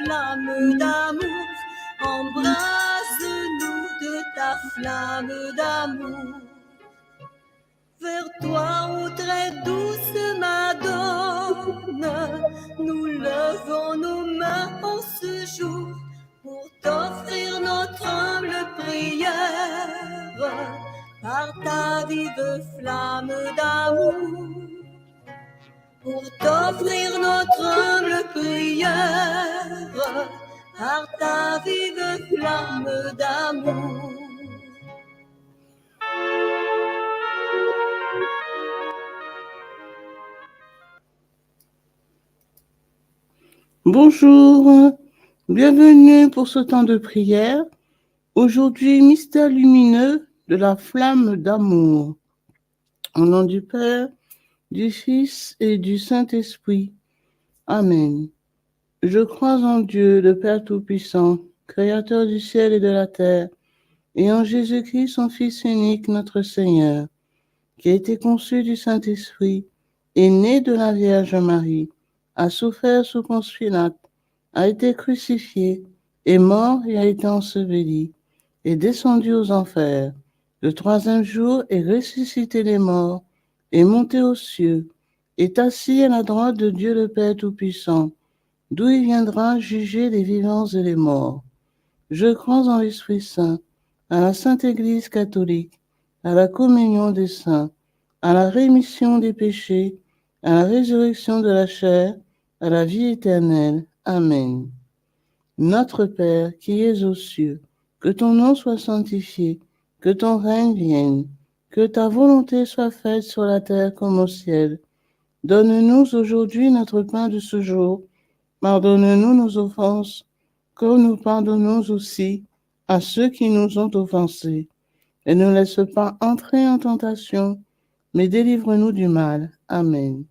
flamme d'amour, embrase-nous de ta flamme d'amour. Vers toi, ô très douce Madone, nous levons nos mains en ce jour pour t'offrir notre humble prière par ta vive flamme d'amour. Pour t'offrir notre humble prière par ta vive flamme d'amour. Bonjour, bienvenue pour ce temps de prière. Aujourd'hui, mystère lumineux de la flamme d'amour. Au nom du Père, du Fils et du Saint-Esprit. Amen. Je crois en Dieu, le Père Tout-Puissant, Créateur du ciel et de la terre, et en Jésus-Christ, son Fils unique, notre Seigneur, qui a été conçu du Saint-Esprit, est né de la Vierge Marie, a souffert sous Ponce Pilate, a été crucifié, est mort et a été enseveli, est descendu aux enfers. Le troisième jour est ressuscité des morts, est monté aux cieux, est assis à la droite de Dieu le Père Tout-Puissant, d'où il viendra juger les vivants et les morts. Je crois en l'Esprit Saint, à la Sainte Église catholique, à la communion des saints, à la rémission des péchés, à la résurrection de la chair, à la vie éternelle. Amen. Notre Père qui es aux cieux, que ton nom soit sanctifié, que ton règne vienne, que ta volonté soit faite sur la terre comme au ciel. Donne-nous aujourd'hui notre pain de ce jour. Pardonne-nous nos offenses, comme nous pardonnons aussi à ceux qui nous ont offensés. Et ne laisse pas entrer en tentation, mais délivre-nous du mal. Amen.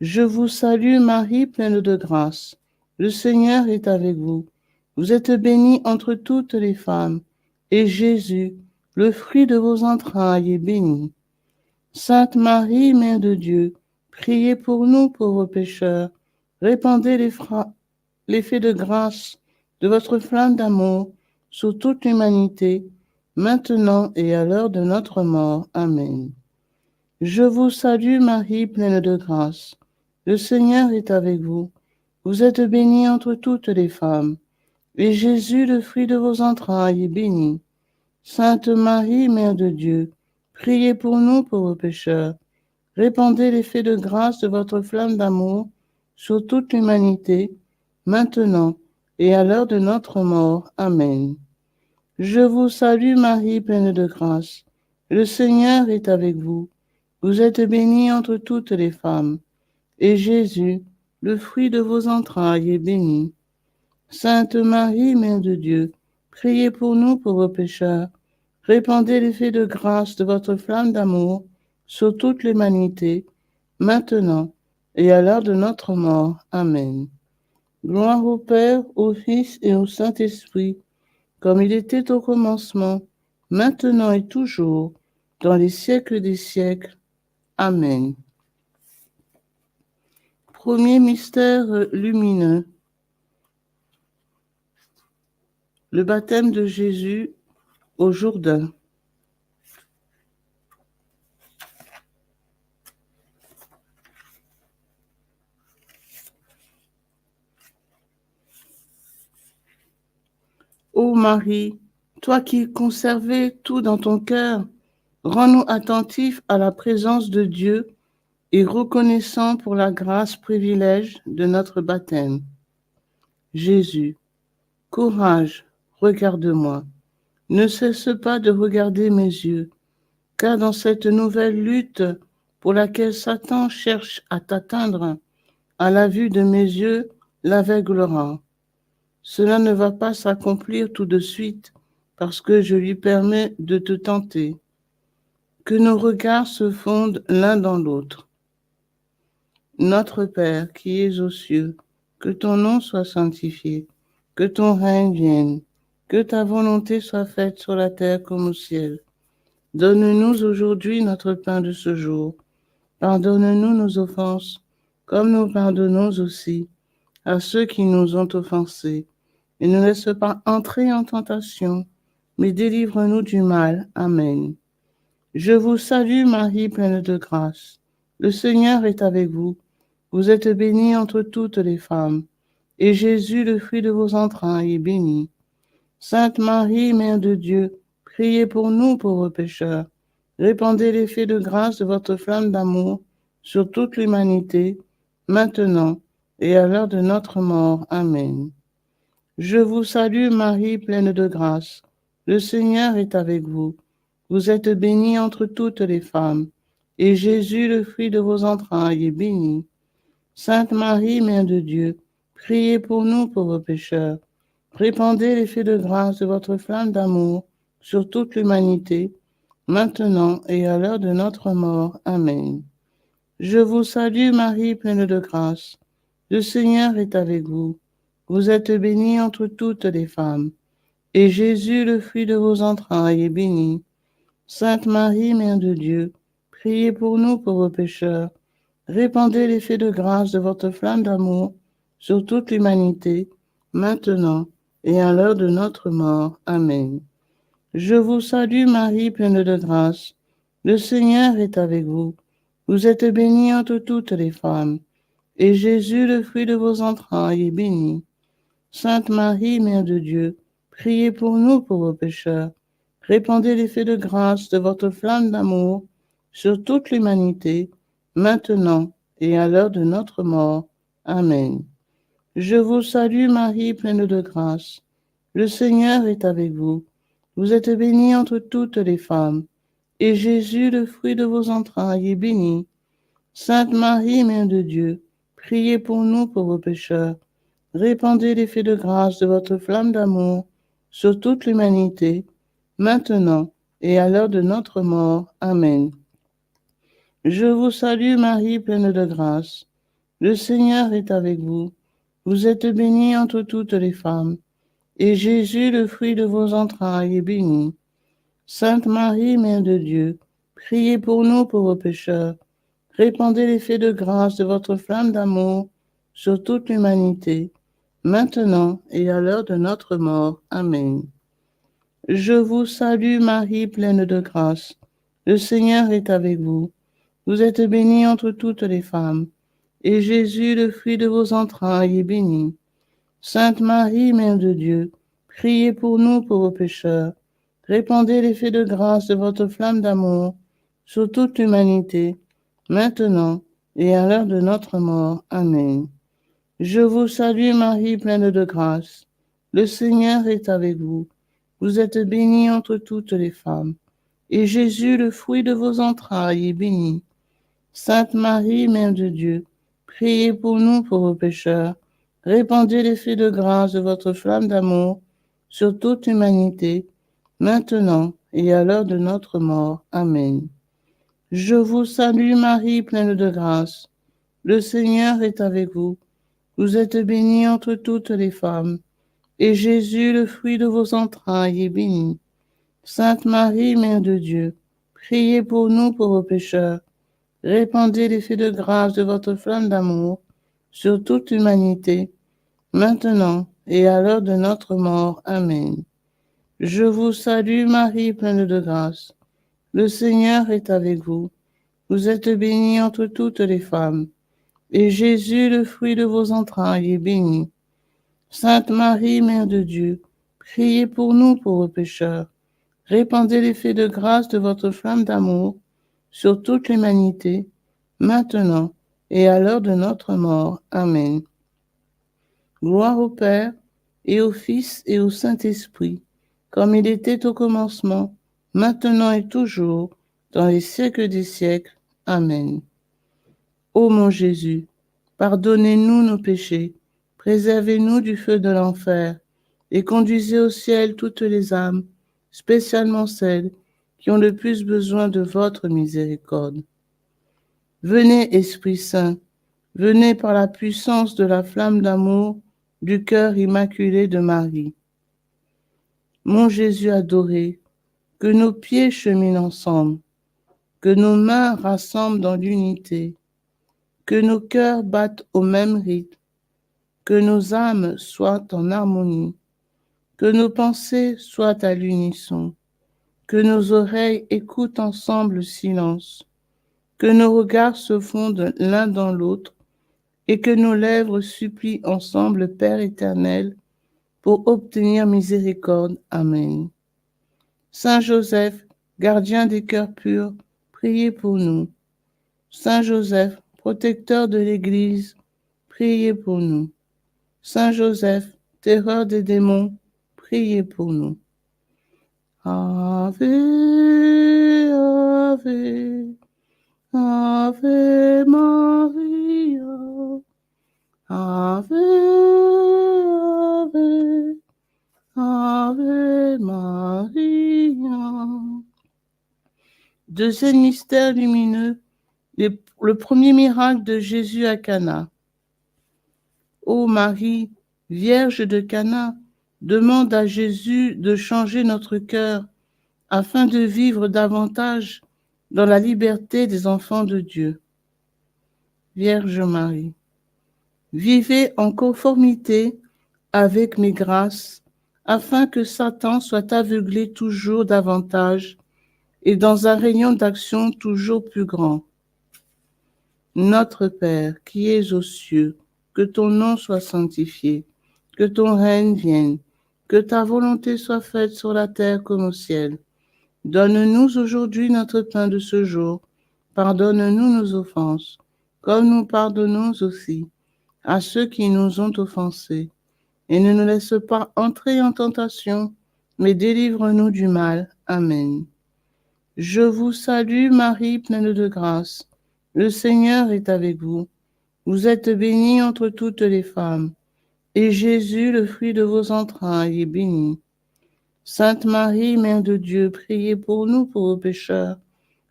Je vous salue Marie, pleine de grâce. Le Seigneur est avec vous. Vous êtes bénie entre toutes les femmes, et Jésus, le fruit de vos entrailles, est béni. Sainte Marie, Mère de Dieu, priez pour nous pauvres pécheurs. Répandez l'effet de grâce de votre flamme d'amour sur toute l'humanité, maintenant et à l'heure de notre mort. Amen. Je vous salue Marie, pleine de grâce. Le Seigneur est avec vous. Vous êtes bénie entre toutes les femmes, et Jésus, le fruit de vos entrailles, est béni. Sainte Marie, Mère de Dieu, priez pour nous pauvres pécheurs. Répandez l'effet de grâce de votre flamme d'amour sur toute l'humanité, maintenant et à l'heure de notre mort. Amen. Je vous salue Marie, pleine de grâce. Le Seigneur est avec vous. Vous êtes bénie entre toutes les femmes, et Jésus, le fruit de vos entrailles, est béni. Sainte Marie, Mère de Dieu, priez pour nous pauvres pécheurs. Répandez l'effet de grâce de votre flamme d'amour sur toute l'humanité, maintenant et à l'heure de notre mort. Amen. Gloire au Père, au Fils et au Saint-Esprit, comme il était au commencement, maintenant et toujours, dans les siècles des siècles. Amen. Premier mystère lumineux, le baptême de Jésus au Jourdain. Ô Marie, toi qui conservais tout dans ton cœur, rends-nous attentifs à la présence de Dieu et reconnaissants pour la grâce privilège de notre baptême. Jésus, courage, regarde-moi. Ne cesse pas de regarder mes yeux, car dans cette nouvelle lutte pour laquelle Satan cherche à t'atteindre, à la vue de mes yeux, l'aveuglera. Cela ne va pas s'accomplir tout de suite parce que je lui permets de te tenter. Que nos regards se fondent l'un dans l'autre. Notre Père qui es aux cieux, que ton nom soit sanctifié, que ton règne vienne, que ta volonté soit faite sur la terre comme au ciel. Donne-nous aujourd'hui notre pain de ce jour. Pardonne-nous nos offenses, comme nous pardonnons aussi à ceux qui nous ont offensés, et ne laisse pas entrer en tentation, mais délivre-nous du mal. Amen. Je vous salue Marie, pleine de grâce. Le Seigneur est avec vous. Vous êtes bénie entre toutes les femmes, et Jésus, le fruit de vos entrailles, est béni. Sainte Marie, Mère de Dieu, priez pour nous pauvres pécheurs. Répandez l'effet de grâce de votre flamme d'amour sur toute l'humanité, maintenant et à l'heure de notre mort. Amen. Je vous salue Marie, pleine de grâce. Le Seigneur est avec vous. Vous êtes bénie entre toutes les femmes, et Jésus, le fruit de vos entrailles, est béni. Sainte Marie, Mère de Dieu, priez pour nous pauvres pécheurs. Répandez l'effet de grâce de votre flamme d'amour sur toute l'humanité, maintenant et à l'heure de notre mort. Amen. Je vous salue Marie, pleine de grâce. Le Seigneur est avec vous. Vous êtes bénie entre toutes les femmes, et Jésus, le fruit de vos entrailles, est béni. Sainte Marie, Mère de Dieu, priez pour nous pauvres pécheurs. Répandez l'effet de grâce de votre flamme d'amour sur toute l'humanité, maintenant et à l'heure de notre mort. Amen. Je vous salue Marie, pleine de grâce. Le Seigneur est avec vous. Vous êtes bénie entre toutes les femmes, et Jésus, le fruit de vos entrailles, est béni. Sainte Marie, Mère de Dieu, priez pour nous pauvres pécheurs. Répandez l'effet de grâce de votre flamme d'amour sur toute l'humanité, maintenant et à l'heure de notre mort. Amen. Je vous salue Marie, pleine de grâce. Le Seigneur est avec vous. Vous êtes bénie entre toutes les femmes, et Jésus, le fruit de vos entrailles, est béni. Sainte Marie, Mère de Dieu, priez pour nous pauvres pécheurs. Répandez l'effet de grâce de votre flamme d'amour sur toute l'humanité, maintenant et à l'heure de notre mort. Amen. Je vous salue Marie, pleine de grâce. Le Seigneur est avec vous. Vous êtes bénie entre toutes les femmes, et Jésus, le fruit de vos entrailles, est béni. Sainte Marie, Mère de Dieu, priez pour nous pauvres pécheurs. Répandez l'effet de grâce de votre flamme d'amour sur toute l'humanité, maintenant et à l'heure de notre mort. Amen. Je vous salue Marie, pleine de grâce. Le Seigneur est avec vous. Vous êtes bénie entre toutes les femmes, et Jésus, le fruit de vos entrailles, est béni. Sainte Marie, Mère de Dieu, priez pour nous pauvres pécheurs. Répandez l'effet de grâce de votre flamme d'amour sur toute l'humanité, maintenant et à l'heure de notre mort. Amen. Je vous salue Marie, pleine de grâce. Le Seigneur est avec vous. Vous êtes bénie entre toutes les femmes, et Jésus, le fruit de vos entrailles, est béni. Sainte Marie, Mère de Dieu, priez pour nous pauvres pécheurs. Répandez l'effet de grâce de votre flamme d'amour sur toute l'humanité, maintenant et à l'heure de notre mort. Amen. Je vous salue Marie, pleine de grâce. Le Seigneur est avec vous. Vous êtes bénie entre toutes les femmes, et Jésus, le fruit de vos entrailles, est béni. Sainte Marie, Mère de Dieu, priez pour nous pauvres pécheurs. Répandez l'effet de grâce de votre flamme d'amour sur toute l'humanité, maintenant et à l'heure de notre mort. Amen. Je vous salue Marie, pleine de grâce. Le Seigneur est avec vous. Vous êtes bénie entre toutes les femmes, et Jésus, le fruit de vos entrailles, est béni. Sainte Marie, Mère de Dieu, priez pour nous pauvres pécheurs. Répandez l'effet de grâce de votre flamme d'amour sur toute l'humanité, maintenant et à l'heure de notre mort. Amen. Gloire au Père, et au Fils, et au Saint-Esprit, comme il était au commencement, maintenant et toujours, dans les siècles des siècles. Amen. Ô mon Jésus, pardonnez-nous nos péchés, préservez-nous du feu de l'enfer, et conduisez au ciel toutes les âmes, spécialement celles qui ont le plus besoin de votre miséricorde. Venez, Esprit Saint, venez par la puissance de la flamme d'amour du cœur immaculé de Marie. Mon Jésus adoré, que nos pieds cheminent ensemble, que nos mains rassemblent dans l'unité, que nos cœurs battent au même rythme, que nos âmes soient en harmonie, que nos pensées soient à l'unisson, que nos oreilles écoutent ensemble le silence, que nos regards se fondent l'un dans l'autre et que nos lèvres supplient ensemble le Père éternel pour obtenir miséricorde. Amen. Saint Joseph, gardien des cœurs purs, priez pour nous. Saint Joseph, protecteur de l'Église, priez pour nous. Saint Joseph, terreur des démons, priez pour nous. Ave, Ave, Ave Maria, Ave, Ave, Ave Maria. Deuxième mystère lumineux, le premier miracle de Jésus à Cana. Ô Marie, Vierge de Cana, demande à Jésus de changer notre cœur afin de vivre davantage dans la liberté des enfants de Dieu. Vierge Marie, vivez en conformité avec mes grâces, afin que Satan soit aveuglé toujours davantage et dans un rayon d'action toujours plus grand. Notre Père, qui es aux cieux, que ton nom soit sanctifié, que ton règne vienne, que ta volonté soit faite sur la terre comme au ciel. Donne-nous aujourd'hui notre pain de ce jour. Pardonne-nous nos offenses, comme nous pardonnons aussi à ceux qui nous ont offensés. Et ne nous laisse pas entrer en tentation, mais délivre-nous du mal. Amen. Je vous salue Marie, pleine de grâce. Le Seigneur est avec vous. Vous êtes bénie entre toutes les femmes, et Jésus, le fruit de vos entrailles, est béni. Sainte Marie, Mère de Dieu, priez pour nous pauvres pécheurs.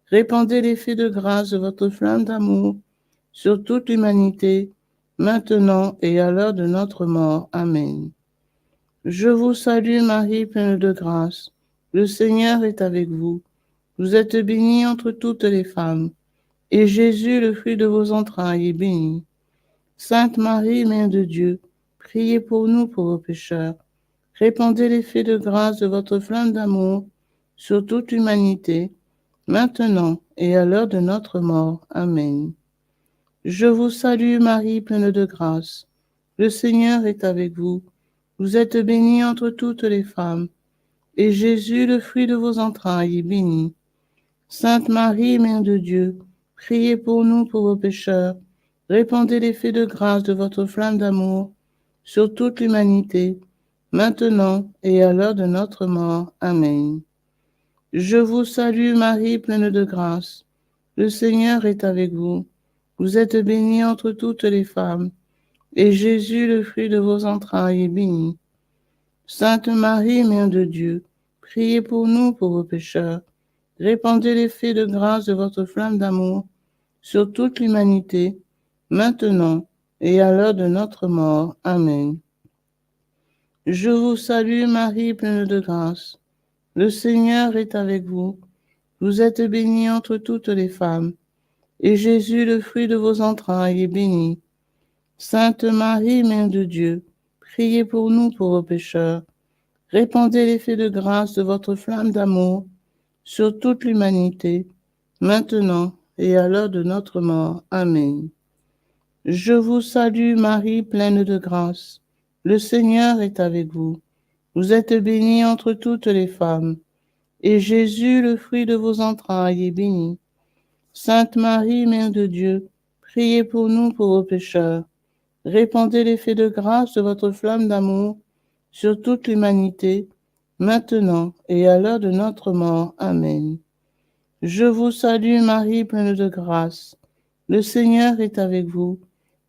Répandez l'effet de grâce de votre flamme d'amour sur toute l'humanité, maintenant et à l'heure de notre mort. Amen. Je vous salue Marie, pleine de grâce. Le Seigneur est avec vous. Vous êtes bénie entre toutes les femmes, et Jésus, le fruit de vos entrailles, est béni. Sainte Marie, Mère de Dieu, priez pour nous pauvres pécheurs. Répandez l'effet de grâce de votre flamme d'amour sur toute l'humanité, maintenant et à l'heure de notre mort. Amen. Je vous salue Marie, pleine de grâce. Le Seigneur est avec vous. Vous êtes bénie entre toutes les femmes, et Jésus, le fruit de vos entrailles, est béni. Sainte Marie, Mère de Dieu, priez pour nous pauvres pécheurs. Répandez l'effet de grâce de votre flamme d'amour sur toute l'humanité, maintenant et à l'heure de notre mort. Amen. Je vous salue Marie, pleine de grâce. Le Seigneur est avec vous. Vous êtes bénie entre toutes les femmes, et Jésus, le fruit de vos entrailles, est béni. Sainte Marie, Mère de Dieu, priez pour nous pauvres pécheurs. Répandez l'effet de grâce de votre flamme d'amour sur toute l'humanité, maintenant et à l'heure de notre mort. Amen. Je vous salue Marie, pleine de grâce. Le Seigneur est avec vous. Vous êtes bénie entre toutes les femmes, et Jésus, le fruit de vos entrailles, est béni. Sainte Marie, Mère de Dieu, priez pour nous pauvres pécheurs. Répandez l'effet de grâce de votre flamme d'amour sur toute l'humanité, maintenant et à l'heure de notre mort. Amen. Je vous salue Marie, pleine de grâce. Le Seigneur est avec vous. Vous êtes bénie entre toutes les femmes, et Jésus, le fruit de vos entrailles, est béni. Sainte Marie, Mère de Dieu, priez pour nous pauvres pécheurs. Répandez l'effet de grâce de votre flamme d'amour sur toute l'humanité, maintenant et à l'heure de notre mort. Amen. Je vous salue Marie, pleine de grâce. Le Seigneur est avec vous.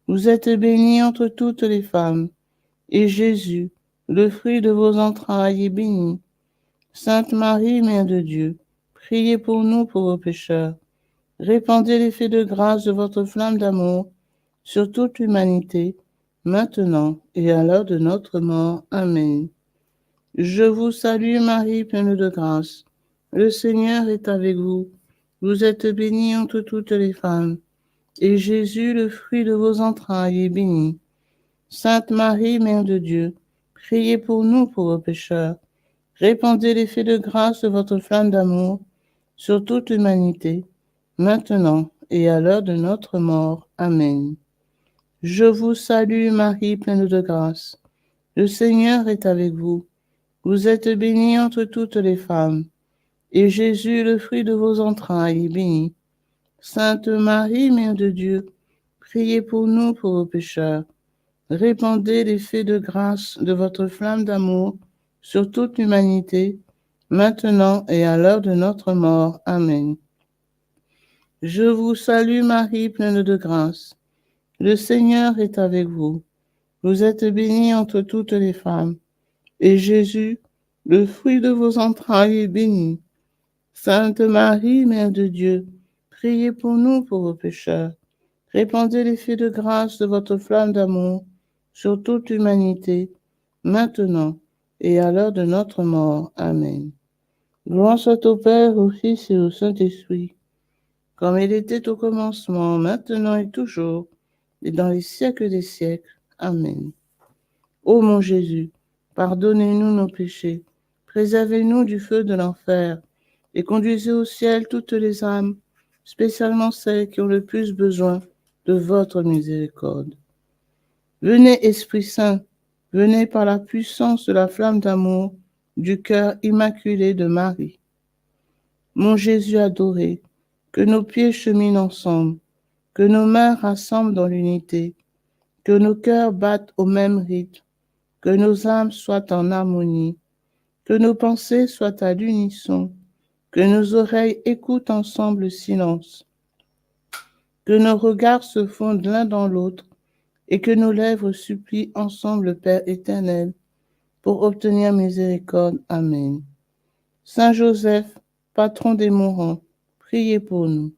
Vous êtes bénie entre toutes les femmes, et Jésus, le fruit de vos entrailles, est béni. Sainte Marie, Mère de Dieu, priez pour nous pauvres pécheurs. Répandez l'effet de grâce de votre flamme d'amour sur toute l'humanité, maintenant et à l'heure de notre mort. Amen. Je vous salue Marie, pleine de grâce. Le Seigneur est avec vous. Vous êtes bénie entre toutes les femmes, et Jésus, le fruit de vos entrailles, est béni. Sainte Marie, Mère de Dieu, priez pour nous pauvres pécheurs. Répandez l'effet de grâce de votre flamme d'amour sur toute l'humanité, maintenant et à l'heure de notre mort. Amen. Je vous salue Marie, pleine de grâce. Le Seigneur est avec vous. Vous êtes bénie entre toutes les femmes, et Jésus, le fruit de vos entrailles, est béni. Sainte Marie, Mère de Dieu, priez pour nous pauvres pécheurs. Répandez l'effet de grâce de votre flamme d'amour sur toute l'humanité, maintenant et à l'heure de notre mort. Amen. Je vous salue Marie, pleine de grâce. Le Seigneur est avec vous. Vous êtes bénie entre toutes les femmes, et Jésus, le fruit de vos entrailles, est béni. Sainte Marie, Mère de Dieu, priez pour nous pauvres pécheurs. Répandez l'effet de grâce de votre flamme d'amour sur toute l'humanité, maintenant et à l'heure de notre mort. Amen. Gloire soit au Père, au Fils et au Saint-Esprit, comme il était au commencement, maintenant et toujours, et dans les siècles des siècles. Amen. Ô mon Jésus, pardonnez-nous nos péchés, préservez-nous du feu de l'enfer, et conduisez au ciel toutes les âmes, spécialement celles qui ont le plus besoin de votre miséricorde. Venez, Esprit Saint, venez par la puissance de la flamme d'amour du cœur immaculé de Marie. Mon Jésus adoré, que nos pieds cheminent ensemble, que nos mains rassemblent dans l'unité, que nos cœurs battent au même rythme, que nos âmes soient en harmonie, que nos pensées soient à l'unisson, que nos oreilles écoutent ensemble le silence, que nos regards se fondent l'un dans l'autre et que nos lèvres supplient ensemble le Père éternel pour obtenir miséricorde. Amen. Saint Joseph, patron des mourants, priez pour nous.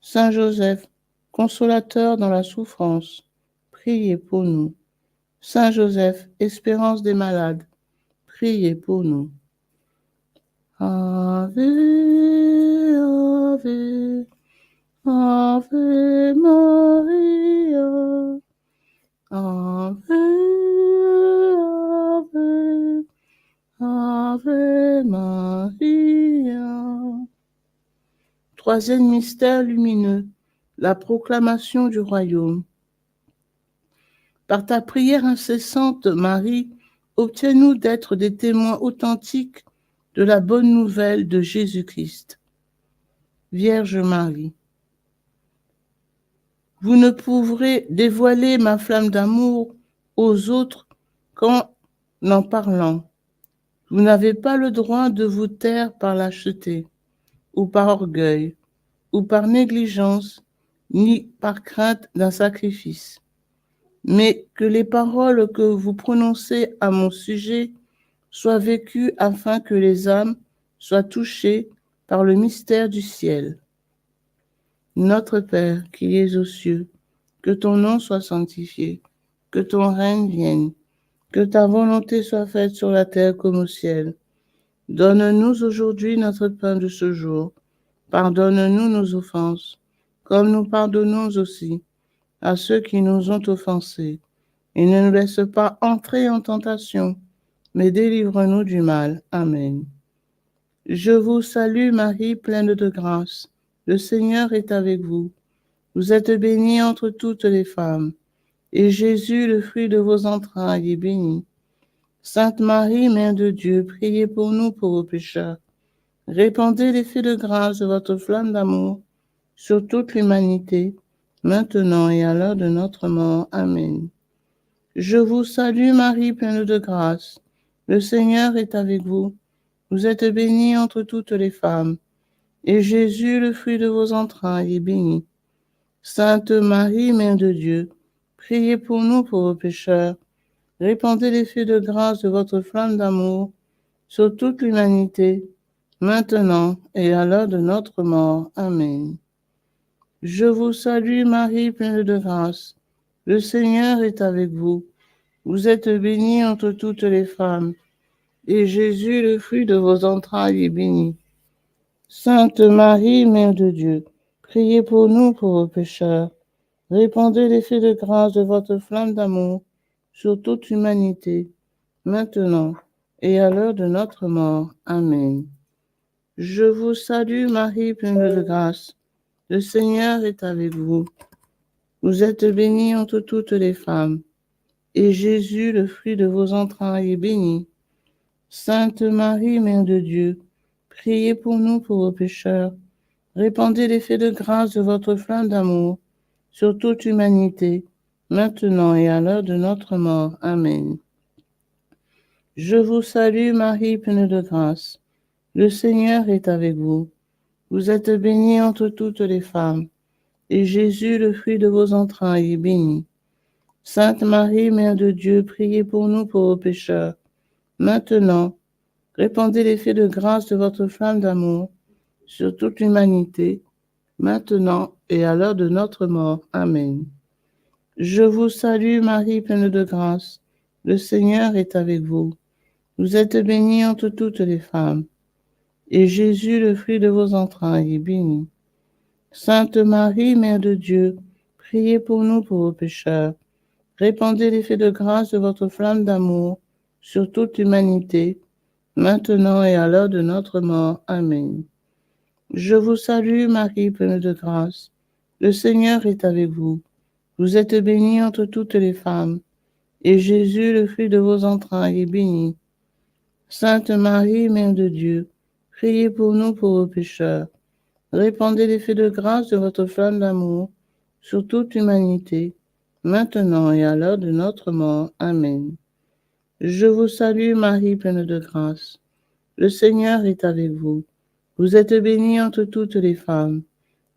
Saint Joseph, consolateur dans la souffrance, priez pour nous. Saint Joseph, espérance des malades, priez pour nous. Ave, Ave, Ave Maria. Ave, Ave, Ave Maria. Troisième mystère lumineux, la proclamation du royaume. Par ta prière incessante, Marie, obtiens-nous d'être des témoins authentiques de la bonne nouvelle de Jésus-Christ. Vierge Marie, vous ne pourrez dévoiler ma flamme d'amour aux autres qu'en en parlant. Vous n'avez pas le droit de vous taire par lâcheté, ou par orgueil, ou par négligence, ni par crainte d'un sacrifice. Mais que les paroles que vous prononcez à mon sujet soient vécues afin que les âmes soient touchées par le mystère du ciel. Notre Père qui es aux cieux, que ton nom soit sanctifié, que ton règne vienne, que ta volonté soit faite sur la terre comme au ciel. Donne-nous aujourd'hui notre pain de ce jour. Pardonne-nous nos offenses, comme nous pardonnons aussi à ceux qui nous ont offensés. Et ne nous laisse pas entrer en tentation, mais délivre-nous du mal. Amen. Je vous salue Marie, pleine de grâce. Le Seigneur est avec vous. Vous êtes bénie entre toutes les femmes, et Jésus, le fruit de vos entrailles, est béni. Sainte Marie, Mère de Dieu, priez pour nous pauvres pécheurs. Répandez l'effet de grâce de votre flamme d'amour sur toute l'humanité, maintenant et à l'heure de notre mort. Amen. Je vous salue Marie, pleine de grâce. Le Seigneur est avec vous. Vous êtes bénie entre toutes les femmes, et Jésus, le fruit de vos entrailles, est béni. Sainte Marie, Mère de Dieu, priez pour nous pauvres pécheurs. Répandez l'effet de grâce de votre flamme d'amour sur toute l'humanité, maintenant et à l'heure de notre mort. Amen. Je vous salue Marie, pleine de grâce. Le Seigneur est avec vous. Vous êtes bénie entre toutes les femmes, et Jésus, le fruit de vos entrailles, est béni. Sainte Marie, Mère de Dieu, priez pour nous pauvres pécheurs. Répandez l'effet de grâce de votre flamme d'amour sur toute humanité, maintenant et à l'heure de notre mort. Amen. Je vous salue Marie, pleine de grâce. Le Seigneur est avec vous. Vous êtes bénie entre toutes les femmes, et Jésus, le fruit de vos entrailles, est béni. Sainte Marie, Mère de Dieu, priez pour nous pauvres pécheurs. Répandez l'effet de grâce de votre flamme d'amour sur toute humanité, maintenant et à l'heure de notre mort. Amen. Je vous salue Marie, pleine de grâce. Le Seigneur est avec vous. Vous êtes bénie entre toutes les femmes, et Jésus, le fruit de vos entrailles, est béni. Sainte Marie, Mère de Dieu, priez pour nous pauvres pécheurs, maintenant. Répandez l'effet de grâce de votre flamme d'amour sur toute l'humanité, maintenant et à l'heure de notre mort. Amen. Je vous salue Marie, pleine de grâce. Le Seigneur est avec vous. Vous êtes bénie entre toutes les femmes, et Jésus, le fruit de vos entrailles, est béni. Sainte Marie, Mère de Dieu, priez pour nous pauvres pécheurs. Répandez l'effet de grâce de votre flamme d'amour sur toute l'humanité, maintenant et à l'heure de notre mort. Amen. Je vous salue Marie, pleine de grâce. Le Seigneur est avec vous. Vous êtes bénie entre toutes les femmes, et Jésus, le fruit de vos entrailles, est béni. Sainte Marie, Mère de Dieu, priez pour nous pauvres pécheurs. Répandez l'effet de grâce de votre flamme d'amour sur toute l'humanité, maintenant et à l'heure de notre mort. Amen. Je vous salue Marie, pleine de grâce. Le Seigneur est avec vous. Vous êtes bénie entre toutes les femmes,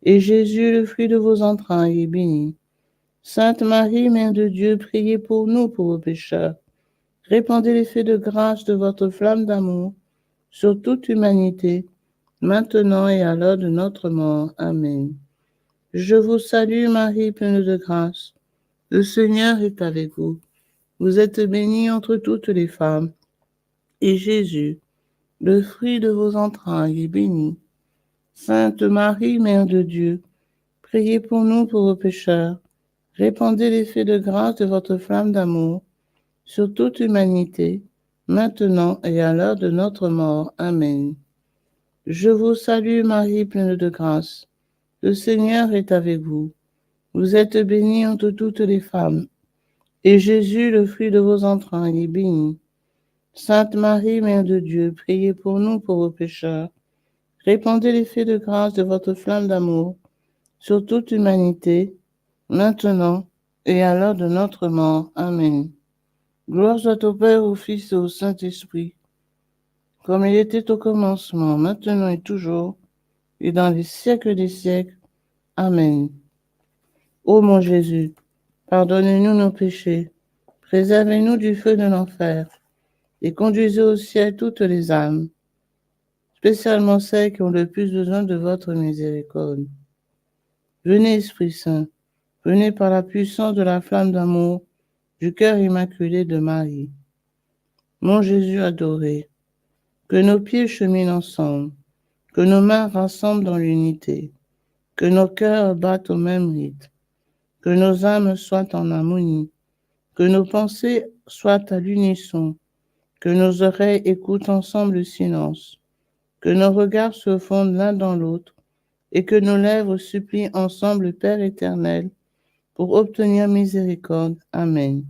et Jésus, le fruit de vos entrailles, est béni. Sainte Marie, Mère de Dieu, priez pour nous pauvres pécheurs. Répandez l'effet de grâce de votre flamme d'amour sur toute l'humanité, maintenant et à l'heure de notre mort. Amen. Je vous salue Marie, pleine de grâce. Le Seigneur est avec vous. Vous êtes bénie entre toutes les femmes, et Jésus, le fruit de vos entrailles, est béni. Sainte Marie, Mère de Dieu, priez pour nous pauvres pécheurs. Répandez l'effet de grâce de votre flamme d'amour sur toute l'humanité, maintenant et à l'heure de notre mort. Amen. Je vous salue Marie, pleine de grâce. Le Seigneur est avec vous. Vous êtes bénie entre toutes les femmes, et Jésus, le fruit de vos entrailles, est béni. Sainte Marie, Mère de Dieu, priez pour nous pauvres pécheurs. Répandez l'effet de grâce de votre flamme d'amour sur toute l'humanité, maintenant et à l'heure de notre mort. Amen. Gloire soit au Père, au Fils et au Saint-Esprit, comme il était au commencement, maintenant et toujours, et dans les siècles des siècles. Amen. Ô mon Jésus, pardonnez-nous nos péchés, préservez-nous du feu de l'enfer, et conduisez au ciel toutes les âmes, spécialement celles qui ont le plus besoin de votre miséricorde. Venez, Esprit Saint, venez par la puissance de la flamme d'amour du cœur immaculé de Marie. Mon Jésus adoré, que nos pieds cheminent ensemble, que nos mains rassemblent dans l'unité, que nos cœurs battent au même rythme, que nos âmes soient en harmonie, que nos pensées soient à l'unisson, que nos oreilles écoutent ensemble le silence, que nos regards se fondent l'un dans l'autre, et que nos lèvres supplient ensemble le Père éternel pour obtenir miséricorde. Amen.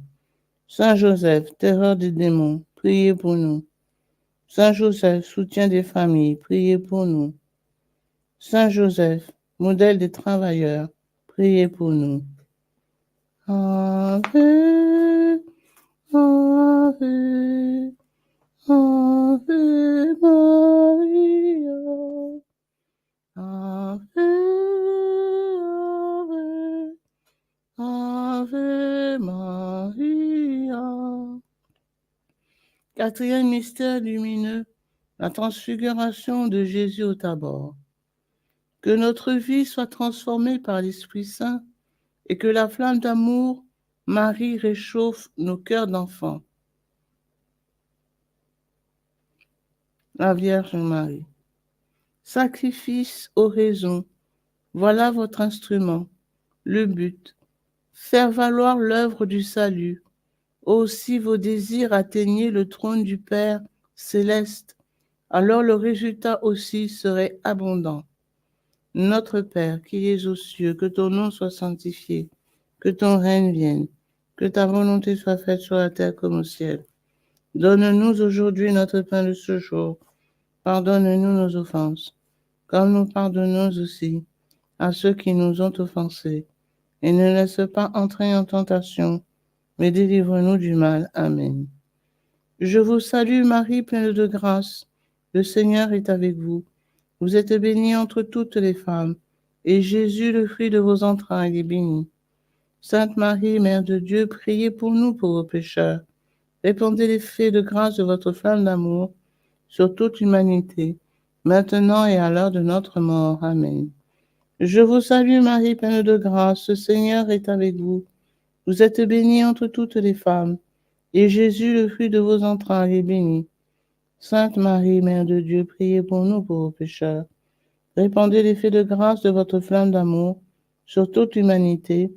Saint Joseph, terreur des démons, priez pour nous. Saint Joseph, soutien des familles, priez pour nous. Saint Joseph, modèle des travailleurs, priez pour nous. Ave, Ave, Ave Maria, Ave, Ave, Ave Maria. Quatrième mystère lumineux, la transfiguration de Jésus au Tabor. Que notre vie soit transformée par l'Esprit Saint et que la flamme d'amour, Marie, réchauffe nos cœurs d'enfants. La Vierge Marie. Sacrifice, oraison, voilà votre instrument, le but, faire valoir l'œuvre du salut Aussi vos désirs atteignaient le trône du Père céleste, alors le résultat aussi serait abondant. Notre Père qui es aux cieux, que ton nom soit sanctifié, que ton règne vienne, que ta volonté soit faite sur la terre comme au ciel. Donne-nous aujourd'hui notre pain de ce jour. Pardonne-nous nos offenses, comme nous pardonnons aussi à ceux qui nous ont offensés. Et ne laisse pas entrer en tentation, mais délivre-nous du mal. Amen. Je vous salue Marie, pleine de grâce. Le Seigneur est avec vous. Vous êtes bénie entre toutes les femmes, et Jésus, le fruit de vos entrailles, est béni. Sainte Marie, Mère de Dieu, priez pour nous pauvres pécheurs. Répandez l'effet de grâce de votre flamme d'amour sur toute l'humanité, maintenant et à l'heure de notre mort. Amen. Je vous salue Marie, pleine de grâce, le Seigneur est avec vous. Vous êtes bénie entre toutes les femmes, et Jésus, le fruit de vos entrailles, est béni. Sainte Marie, Mère de Dieu, priez pour nous pauvres pécheurs. Répandez l'effet de grâce de votre flamme d'amour sur toute l'humanité,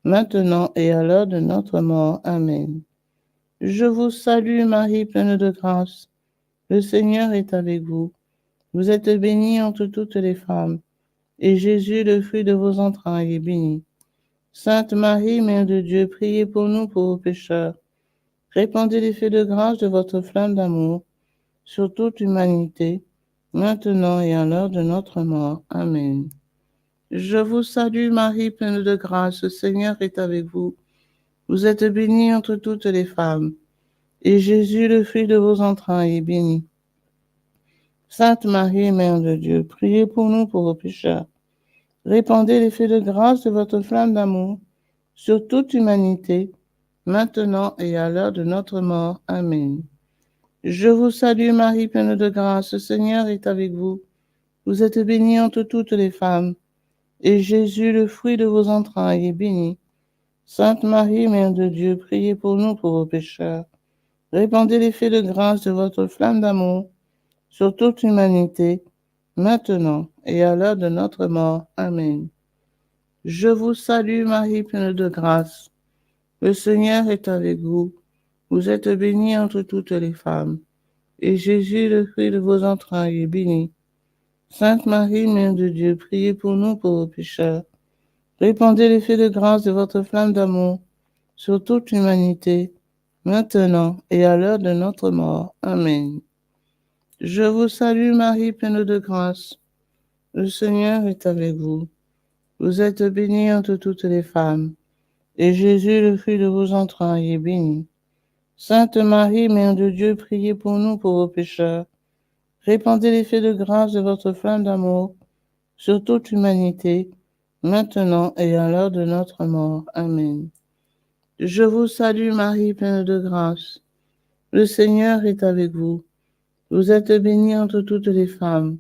maintenant et à l'heure de notre mort. Amen. Je vous salue Marie, pleine de grâce. Le Seigneur est avec vous. Vous êtes bénie entre toutes les femmes, et Jésus, le fruit de vos entrailles, est béni. Sainte Marie, Mère de Dieu, priez pour nous pauvres pécheurs. Répandez l'effet de grâce de votre flamme d'amour sur toute l'humanité, maintenant et à l'heure de notre mort. Amen. Je vous salue Marie, pleine de grâce, le Seigneur est avec vous. Vous êtes bénie entre toutes les femmes, et Jésus, le fruit de vos entrailles, est béni. Sainte Marie, Mère de Dieu, priez pour nous pauvres pécheurs. Répandez l'effet de grâce de votre flamme d'amour sur toute l'humanité, maintenant et à l'heure de notre mort. Amen. Je vous salue Marie, pleine de grâce, le Seigneur est avec vous. Vous êtes bénie entre toutes les femmes, et Jésus, le fruit de vos entrailles, est béni. Sainte Marie, Mère de Dieu, priez pour nous pauvres pécheurs. Répandez l'effet de grâce de votre flamme d'amour sur toute l'humanité, maintenant et à l'heure de notre mort. Amen. Je vous salue Marie, pleine de grâce. Le Seigneur est avec vous. Vous êtes bénie entre toutes les femmes, et Jésus, le fruit de vos entrailles, est béni. Sainte Marie, Mère de Dieu, priez pour nous pauvres pécheurs. Répandez l'effet de grâce de votre flamme d'amour sur toute l'humanité, maintenant et à l'heure de notre mort. Amen. Je vous salue Marie, pleine de grâce. Le Seigneur est avec vous. Vous êtes bénie entre toutes les femmes, et Jésus, le fruit de vos entrailles, est béni. Sainte Marie, Mère de Dieu, priez pour nous pauvres pécheurs. Répandez l'effet de grâce de votre flamme d'amour sur toute l'humanité, maintenant et à l'heure de notre mort. Amen. Je vous salue Marie, pleine de grâce. Le Seigneur est avec vous. Vous êtes bénie entre toutes les femmes,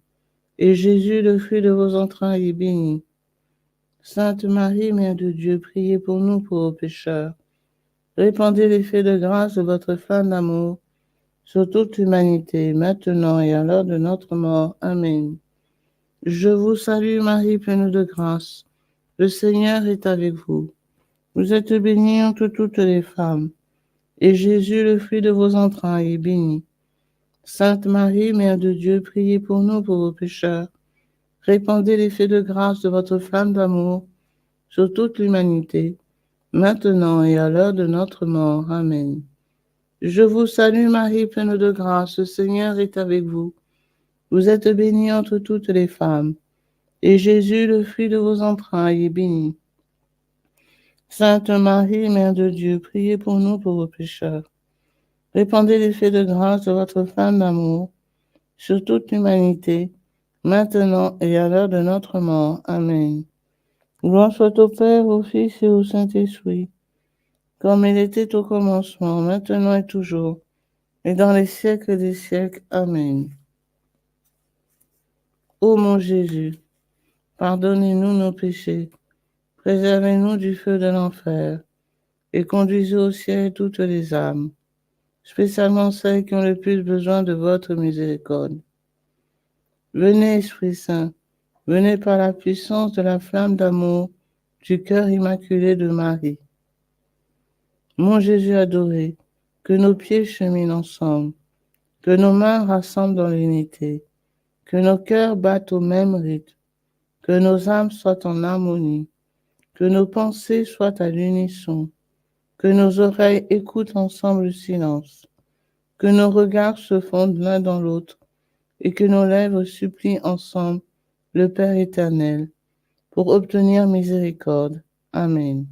et Jésus, le fruit de vos entrailles, est béni. Sainte Marie, Mère de Dieu, priez pour nous pauvres pécheurs. Répandez l'effet de grâce de votre flamme d'amour sur toute l'humanité, maintenant et à l'heure de notre mort. Amen. Je vous salue Marie, pleine de grâce. Le Seigneur est avec vous. Vous êtes bénie entre toutes les femmes, et Jésus, le fruit de vos entrailles, est béni. Sainte Marie, Mère de Dieu, priez pour nous pauvres pécheurs. Répandez l'effet de grâce de votre flamme d'amour sur toute l'humanité, maintenant et à l'heure de notre mort. Amen. Je vous salue Marie, pleine de grâce, le Seigneur est avec vous. Vous êtes bénie entre toutes les femmes, et Jésus, le fruit de vos entrailles, est béni. Sainte Marie, Mère de Dieu, priez pour nous pauvres pécheurs. Répandez l'effet de grâce de votre flamme d'amour sur toute l'humanité, maintenant et à l'heure de notre mort. Amen. Gloire soit au Père, au Fils et au Saint-Esprit, comme il était au commencement, maintenant et toujours, et dans les siècles des siècles. Amen. Ô mon Jésus, pardonnez-nous nos péchés, préservez-nous du feu de l'enfer, et conduisez au ciel toutes les âmes, spécialement celles qui ont le plus besoin de votre miséricorde. Venez, Esprit Saint, venez par la puissance de la flamme d'amour du cœur immaculé de Marie. Mon Jésus adoré, que nos pieds cheminent ensemble, que nos mains rassemblent dans l'unité, que nos cœurs battent au même rythme, que nos âmes soient en harmonie, que nos pensées soient à l'unisson, que nos oreilles écoutent ensemble le silence, que nos regards se fondent l'un dans l'autre et que nos lèvres supplient ensemble le Père éternel pour obtenir miséricorde. Amen.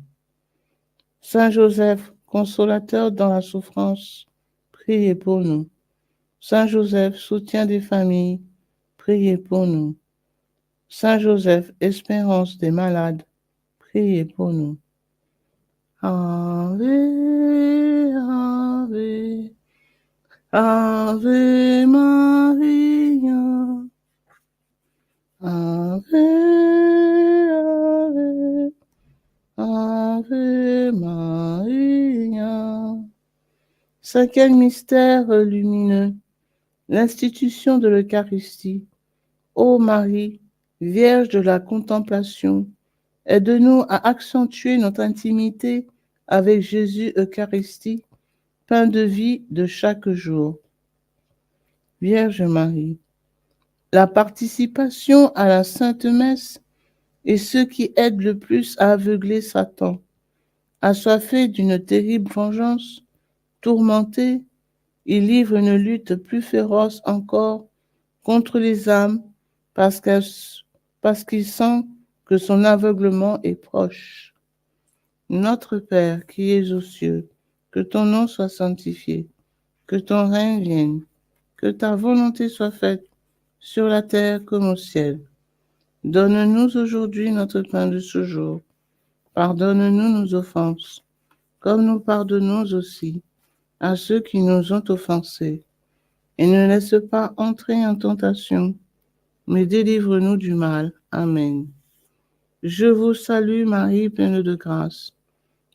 Saint Joseph, consolateur dans la souffrance, priez pour nous. Saint Joseph, soutien des familles, priez pour nous. Saint Joseph, espérance des malades, priez pour nous. Ave, Ave, Ave Maria. Ave, Ave, Ave Maria. Cinquième mystère lumineux, l'institution de l'Eucharistie. Ô Marie, Vierge de la contemplation, aide-nous à accentuer notre intimité avec Jésus Eucharistie, pain de vie de chaque jour. Vierge Marie, la participation à la Sainte Messe est ce qui aide le plus à aveugler Satan. Assoiffé d'une terrible vengeance, tourmenté, il livre une lutte plus féroce encore contre les âmes parce qu'il sent que son aveuglement est proche. Notre Père qui es aux cieux, que ton nom soit sanctifié, que ton règne vienne, que ta volonté soit faite sur la terre comme au ciel. Donne-nous aujourd'hui notre pain de ce jour. Pardonne-nous nos offenses, comme nous pardonnons aussi à ceux qui nous ont offensés. Et ne laisse pas entrer en tentation, mais délivre-nous du mal. Amen. Je vous salue Marie, pleine de grâce.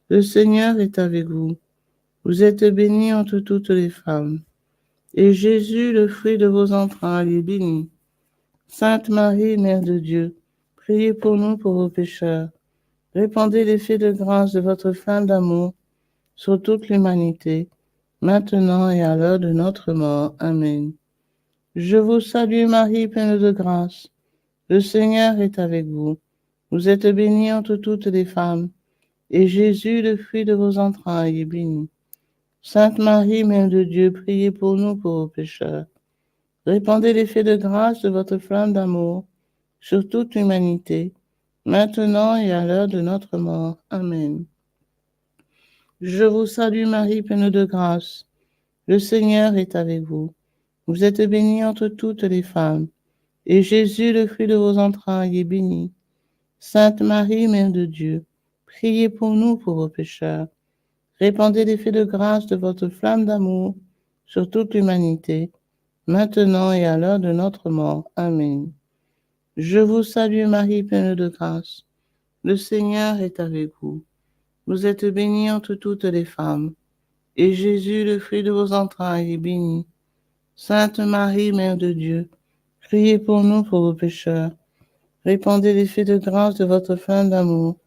Le Seigneur est avec vous. Vous êtes bénie entre toutes les femmes. Et Jésus, le fruit de vos entrailles, est béni. Sainte Marie, Mère de Dieu, priez pour nous pauvres pécheurs. Répandez l'effet de grâce de votre flamme d'amour sur toute l'humanité, maintenant et à l'heure de notre mort. Amen. Je vous salue Marie, pleine de grâce. Le Seigneur est avec vous. Vous êtes bénie entre toutes les femmes, et Jésus, le fruit de vos entrailles, est béni. Sainte Marie, Mère de Dieu, priez pour nous pauvres pécheurs. Répandez l'effet de grâce de votre flamme d'amour sur toute l'humanité, maintenant et à l'heure de notre mort. Amen. Je vous salue Marie, pleine de grâce. Le Seigneur est avec vous. Vous êtes bénie entre toutes les femmes, et Jésus, le fruit de vos entrailles, est béni. Sainte Marie, Mère de Dieu, priez pour nous pauvres pécheurs. Répandez l'effet de grâce de votre flamme d'amour sur toute l'humanité, maintenant et à l'heure de notre mort. Amen. Je vous salue Marie, pleine de grâce. Le Seigneur est avec vous. Vous êtes bénie entre toutes les femmes, et Jésus, le fruit de vos entrailles, est béni. Sainte Marie, Mère de Dieu, priez pour nous pauvres pécheurs. Répandez l'effet de grâce de votre flamme d'amour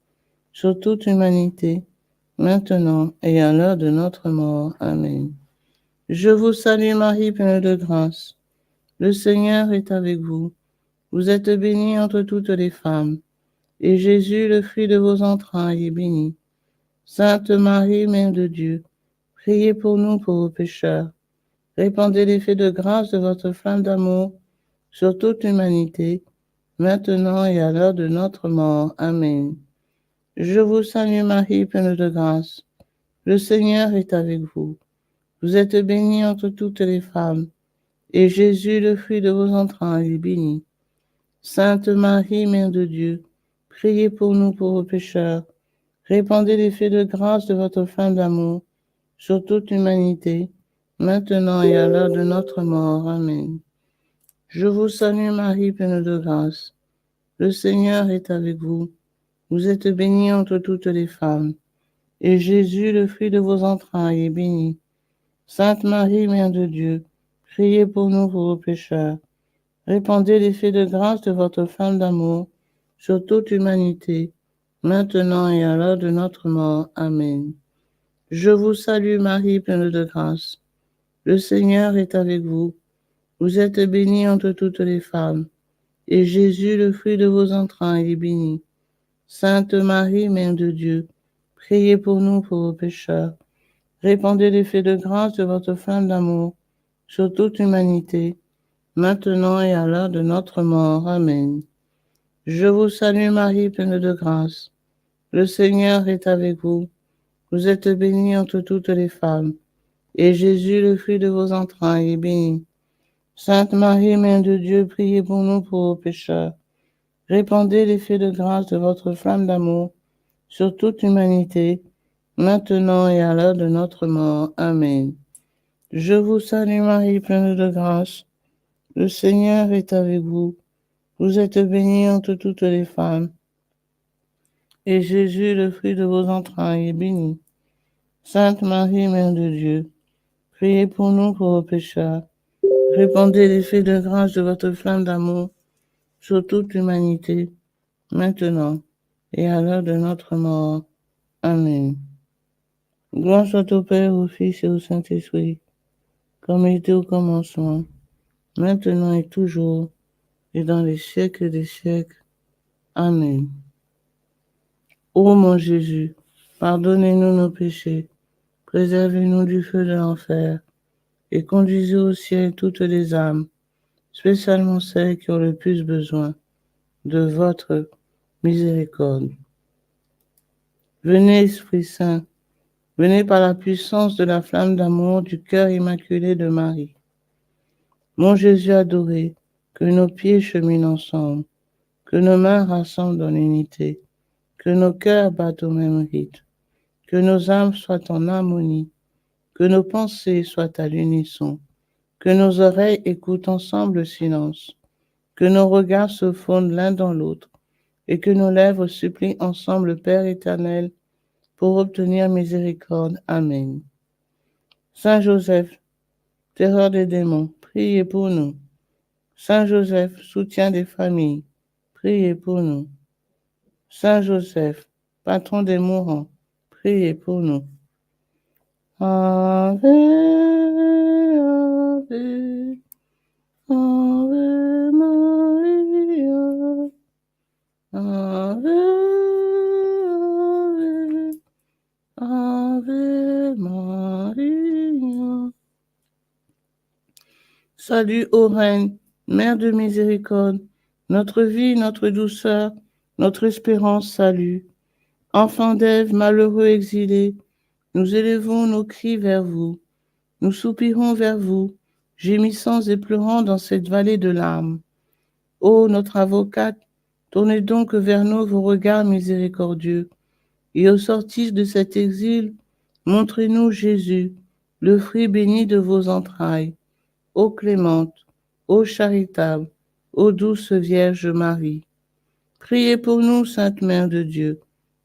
sur toute l'humanité, maintenant et à l'heure de notre mort. Amen. Je vous salue Marie, pleine de grâce. Le Seigneur est avec vous. Vous êtes bénie entre toutes les femmes, et Jésus, le fruit de vos entrailles, est béni. Sainte Marie, Mère de Dieu, priez pour nous pauvres pécheurs. Répandez l'effet de grâce de votre flamme d'amour sur toute l'humanité, maintenant et à l'heure de notre mort. Amen. Je vous salue Marie, pleine de grâce. Le Seigneur est avec vous. Vous êtes bénie entre toutes les femmes, et Jésus, le fruit de vos entrailles, est béni. Sainte Marie, Mère de Dieu, priez pour nous pauvres pécheurs. Répandez l'effet de grâce de votre flamme d'amour sur toute l'humanité, maintenant et à l'heure de notre mort. Amen. Je vous salue Marie, pleine de grâce. Le Seigneur est avec vous. Vous êtes bénie entre toutes les femmes, et Jésus, le fruit de vos entrailles, est béni. Sainte Marie, Mère de Dieu, priez pour nous pauvres pécheurs. Répandez l'effet de grâce de votre flamme d'amour sur toute l'humanité, maintenant et à l'heure de notre mort. Amen. Je vous salue Marie, pleine de grâce. Le Seigneur est avec vous. Vous êtes bénie entre toutes les femmes, et Jésus, le fruit de vos entrailles, est béni. Sainte Marie, Mère de Dieu, priez pour nous pauvres pécheurs. Répandez l'effet de grâce de votre flamme d'amour sur toute l'humanité, maintenant et à l'heure de notre mort. Amen. Je vous salue Marie, pleine de grâce. Le Seigneur est avec vous. Vous êtes bénie entre toutes les femmes, et Jésus, le fruit de vos entrailles, est béni. Sainte Marie, Mère de Dieu, priez pour nous pauvres pécheurs. Répandez l'effet de grâce de votre flamme d'amour sur toute l'humanité, maintenant et à l'heure de notre mort. Amen. Je vous salue Marie, pleine de grâce. Le Seigneur est avec vous. Vous êtes bénie entre toutes les femmes, et Jésus, le fruit de vos entrailles, est béni. Sainte Marie, Mère de Dieu, priez pour nous pauvres pécheurs. Répandez l'effet de grâce de votre flamme d'amour sur toute l'humanité, maintenant et à l'heure de notre mort. Amen. Gloire soit au Père, au Fils et au Saint-Esprit, comme il était au commencement, maintenant et toujours, et dans les siècles des siècles. Amen. Ô mon Jésus, pardonnez-nous nos péchés, préservez-nous du feu de l'enfer, et conduisez au ciel toutes les âmes, spécialement celles qui ont le plus besoin de votre miséricorde. Venez, Esprit Saint, venez par la puissance de la flamme d'amour du cœur immaculé de Marie. Mon Jésus adoré, que nos pieds cheminent ensemble, que nos mains rassemblent dans l'unité, que nos cœurs battent au même rythme, que nos âmes soient en harmonie, que nos pensées soient à l'unisson, que nos oreilles écoutent ensemble le silence, que nos regards se fondent l'un dans l'autre, et que nos lèvres supplient ensemble le Père éternel pour obtenir miséricorde. Amen. Saint Joseph, terreur des démons, priez pour nous. Saint Joseph, soutien des familles, priez pour nous. Saint Joseph, patron des mourants, priez pour nous. Ave, Ave, Ave Maria, Ave, Ave, Ave Maria. Salut, ô Reine, Mère de miséricorde, notre vie, notre douceur, notre espérance, salut. Enfants d'Ève, malheureux exilés, nous élevons nos cris vers vous. Nous soupirons vers vous, gémissant et pleurant dans cette vallée de larmes. Ô notre avocate, tournez donc vers nous vos regards miséricordieux, et au sortir de cet exil, montrez-nous Jésus, le fruit béni de vos entrailles. Ô clémente, ô charitable, ô douce Vierge Marie. Priez pour nous, Sainte Mère de Dieu,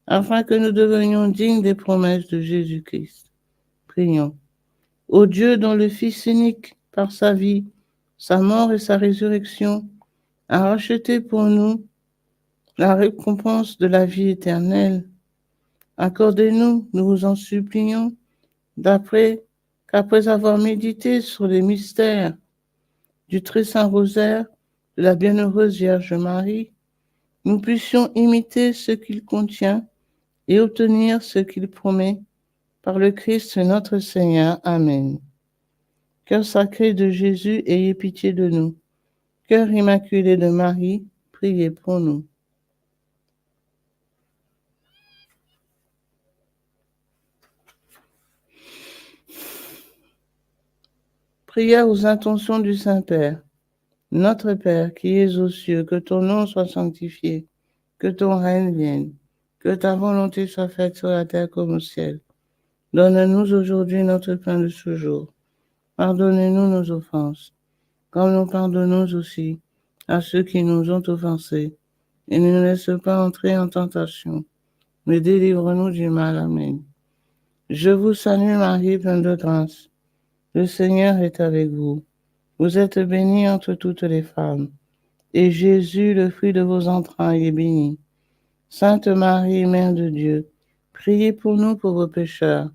afin que nous devenions dignes des promesses de Jésus-Christ. Prions. Ô Dieu dont le Fils unique, par sa vie, sa mort et sa résurrection, a racheté pour nous la récompense de la vie éternelle, accordez-nous, nous vous en supplions, qu'après avoir médité sur les mystères du très saint rosaire de la bienheureuse Vierge Marie, nous puissions imiter ce qu'il contient et obtenir ce qu'il promet par le Christ notre Seigneur. Amen. Cœur sacré de Jésus, ayez pitié de nous. Cœur immaculé de Marie, priez pour nous. Prière aux intentions du Saint-Père. Notre Père qui es aux cieux, que ton nom soit sanctifié, que ton règne vienne, que ta volonté soit faite sur la terre comme au ciel. Donne-nous aujourd'hui notre pain de ce jour. Pardonnez-nous nos offenses, comme nous pardonnons aussi à ceux qui nous ont offensés. Et ne nous laisse pas entrer en tentation, mais délivre-nous du mal. Amen. Je vous salue Marie, pleine de grâce. Le Seigneur est avec vous. Vous êtes bénie entre toutes les femmes, et Jésus, le fruit de vos entrailles, est béni. Sainte Marie, Mère de Dieu, priez pour nous pauvres pécheurs,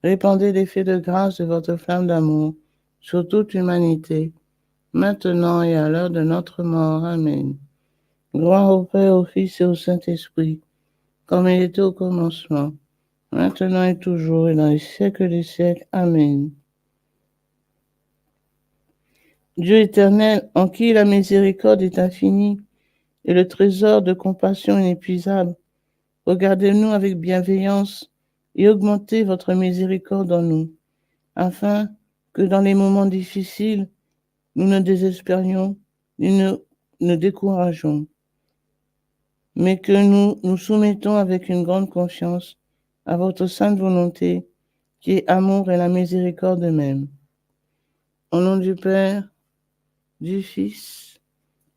Répandez l'effet de grâce de votre flamme d'amour sur toute l'humanité, maintenant et à l'heure de notre mort. Amen. Gloire au Père, au Fils et au Saint-Esprit, comme il était au commencement, maintenant et toujours, et dans les siècles des siècles. Amen. Dieu éternel, en qui la miséricorde est infinie et le trésor de compassion inépuisable, regardez-nous avec bienveillance et augmentez votre miséricorde en nous, afin que dans les moments difficiles, nous ne désespérions ni ne décourageons, mais que nous nous soumettons avec une grande confiance à votre sainte volonté, qui est amour et la miséricorde même. Au nom du Père, du Fils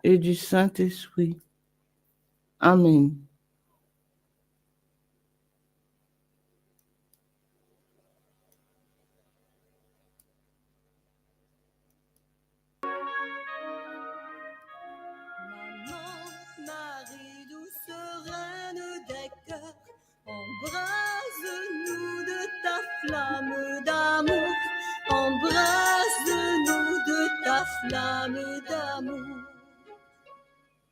et du Saint-Esprit. Amen. Marie, douce reine des cœurs, embrase-nous de ta flamme d'amour, embrase-nous de ta flamme d'amour.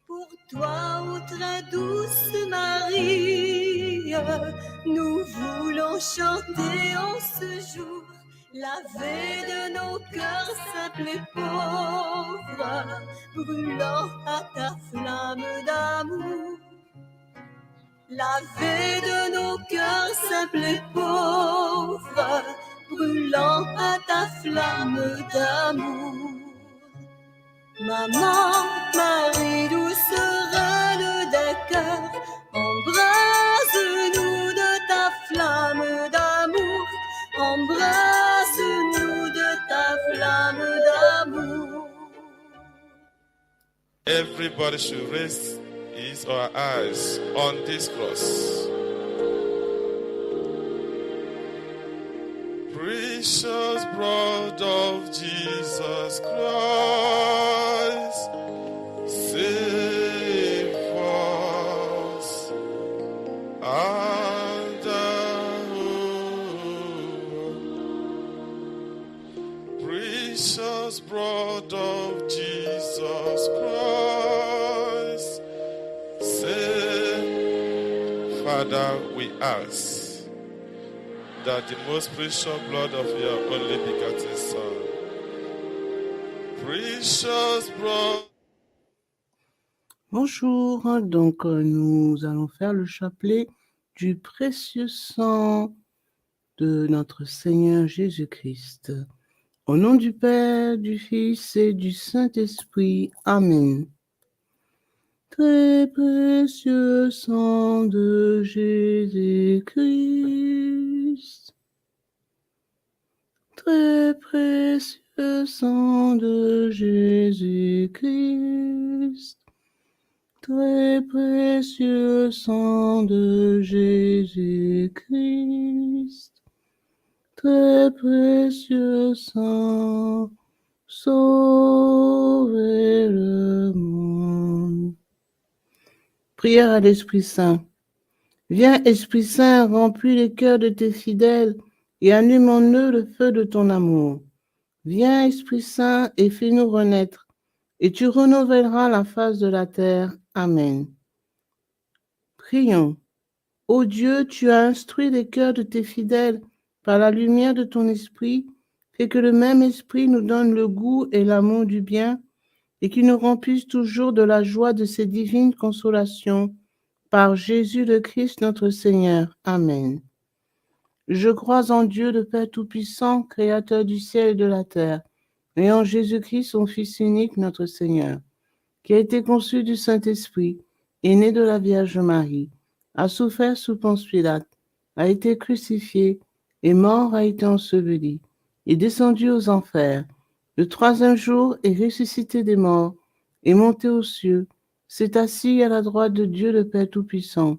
Pour toi, ô très douce Marie, nous voulons chanter en ce jour la veille de nos cœurs simples et pauvres, brûlant à ta flamme d'amour. La veille de nos cœurs simples et pauvres, brûlant à ta flamme d'amour. Maman, Marie, douce reine des cœurs, embrase-nous de ta flamme d'amour, embrase-nous de ta flamme d'amour. Everybody should raise his or her eyes on this cross. Precious blood of Jesus Christ, save us and precious blood of Jesus Christ, save. Father, we ask that the most precious blood of your only begotten Son, precious blood. Bonjour, donc nous allons faire le chapelet du précieux sang de notre Seigneur Jésus-Christ. Au nom du Père, du Fils et du Saint-Esprit. Amen. Très précieux sang de Jésus-Christ. Très précieux sang de Jésus-Christ. Très précieux sang de Jésus-Christ. Très précieux sang, sauvez le monde. Prière à l'Esprit Saint. Viens, Esprit Saint, remplis les cœurs de tes fidèles et allume en eux le feu de ton amour. Viens, Esprit Saint, et fais-nous renaître, et tu renouvelleras la face de la terre. Amen. Prions. Ô Dieu, tu as instruit les cœurs de tes fidèles par la lumière de ton esprit, fais que le même esprit nous donne le goût et l'amour du bien, et qu'il nous remplisse toujours de la joie de ces divines consolations. Par Jésus le Christ notre Seigneur. Amen. Je crois en Dieu, le Père Tout-Puissant, Créateur du ciel et de la terre, et en Jésus-Christ, son Fils unique, notre Seigneur, qui a été conçu du Saint-Esprit, est né de la Vierge Marie, a souffert sous Ponce Pilate, a été crucifié, est mort, a été enseveli, est descendu aux enfers, le troisième jour est ressuscité des morts, est monté aux cieux, s'est assis à la droite de Dieu le Père Tout-Puissant,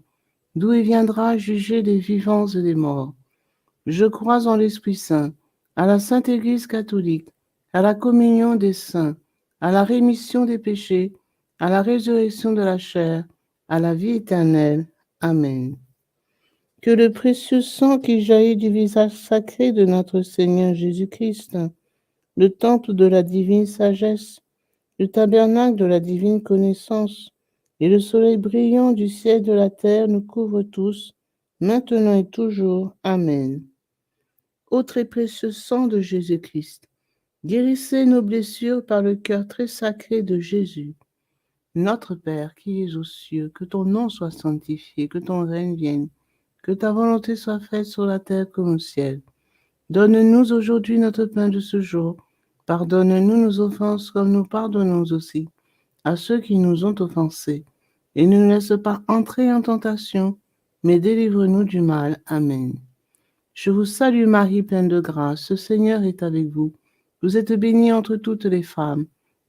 d'où il viendra juger les vivants et les morts. Je crois en l'Esprit Saint, à la Sainte Église catholique, à la communion des saints, à la rémission des péchés, à la résurrection de la chair, à la vie éternelle. Amen. Que le précieux sang qui jaillit du visage sacré de notre Seigneur Jésus-Christ, le temple de la divine sagesse, le tabernacle de la divine connaissance, et le soleil brillant du ciel et de la terre nous couvrent tous, maintenant et toujours. Amen. Ô très précieux sang de Jésus-Christ, guérissez nos blessures par le cœur très sacré de Jésus. Notre Père qui es aux cieux, que ton nom soit sanctifié, que ton règne vienne, que ta volonté soit faite sur la terre comme au ciel. Donne-nous aujourd'hui notre pain de ce jour. Pardonne-nous nos offenses comme nous pardonnons aussi à ceux qui nous ont offensés. Et ne nous laisse pas entrer en tentation, mais délivre-nous du mal. Amen. Je vous salue Marie, pleine de grâce, le Seigneur est avec vous. Vous êtes bénie entre toutes les femmes,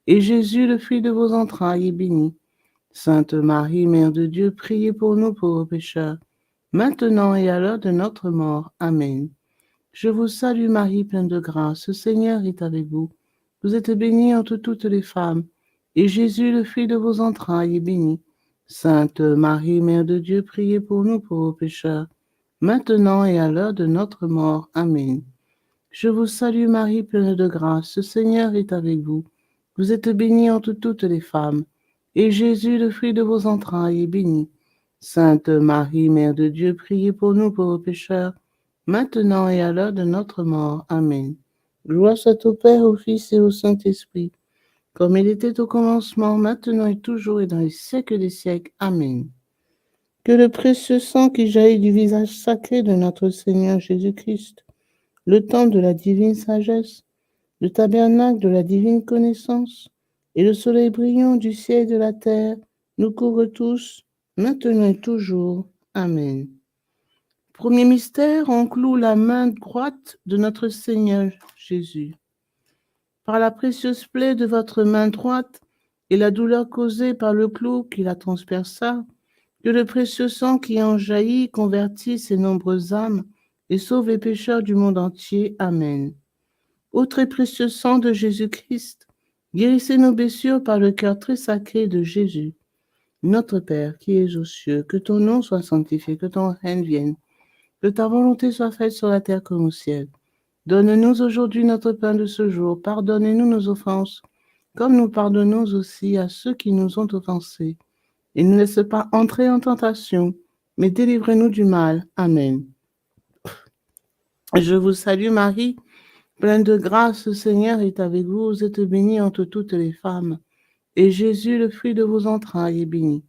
et Jésus, le fruit de vos entrailles, est béni. Sainte Marie, Mère de Dieu, priez pour nous pauvres pécheurs, maintenant et à l'heure de notre mort. Amen. Je vous salue Marie, pleine de grâce, le Seigneur est avec vous. Vous êtes bénie entre toutes les femmes, et Jésus, le fruit de vos entrailles, est béni. Sainte Marie, Mère de Dieu, priez pour nous pauvres pécheurs, maintenant et à l'heure de notre mort. Amen. Je vous salue Marie, pleine de grâce, le Seigneur est avec vous. Vous êtes bénie entre toutes les femmes, et Jésus, le fruit de vos entrailles, est béni. Sainte Marie, Mère de Dieu, priez pour nous pauvres pécheurs, maintenant et à l'heure de notre mort. Amen. Gloire soit au Père, au Fils et au Saint-Esprit, comme il était au commencement, maintenant et toujours et dans les siècles des siècles. Amen. Que le précieux sang qui jaillit du visage sacré de notre Seigneur Jésus-Christ, le temple de la divine sagesse, le tabernacle de la divine connaissance, et le soleil brillant du ciel et de la terre, nous couvre tous, maintenant et toujours. Amen. Premier mystère, on cloue la main droite de notre Seigneur Jésus. Par la précieuse plaie de votre main droite et la douleur causée par le clou qui la transperça, que le précieux sang qui en jaillit convertisse ces nombreuses âmes et sauve les pécheurs du monde entier. Amen. Ô très précieux sang de Jésus-Christ, guérissez nos blessures par le cœur très sacré de Jésus. Notre Père qui es aux cieux, que ton nom soit sanctifié, que ton règne vienne, que ta volonté soit faite sur la terre comme au ciel. Donne-nous aujourd'hui notre pain de ce jour. Pardonnez-nous nos offenses, comme nous pardonnons aussi à ceux qui nous ont offensés. Et ne laisse pas entrer en tentation, mais délivrez-nous du mal. Amen. Je vous salue Marie, pleine de grâce, le Seigneur est avec vous. Vous êtes bénie entre toutes les femmes, et Jésus, le fruit de vos entrailles, est béni.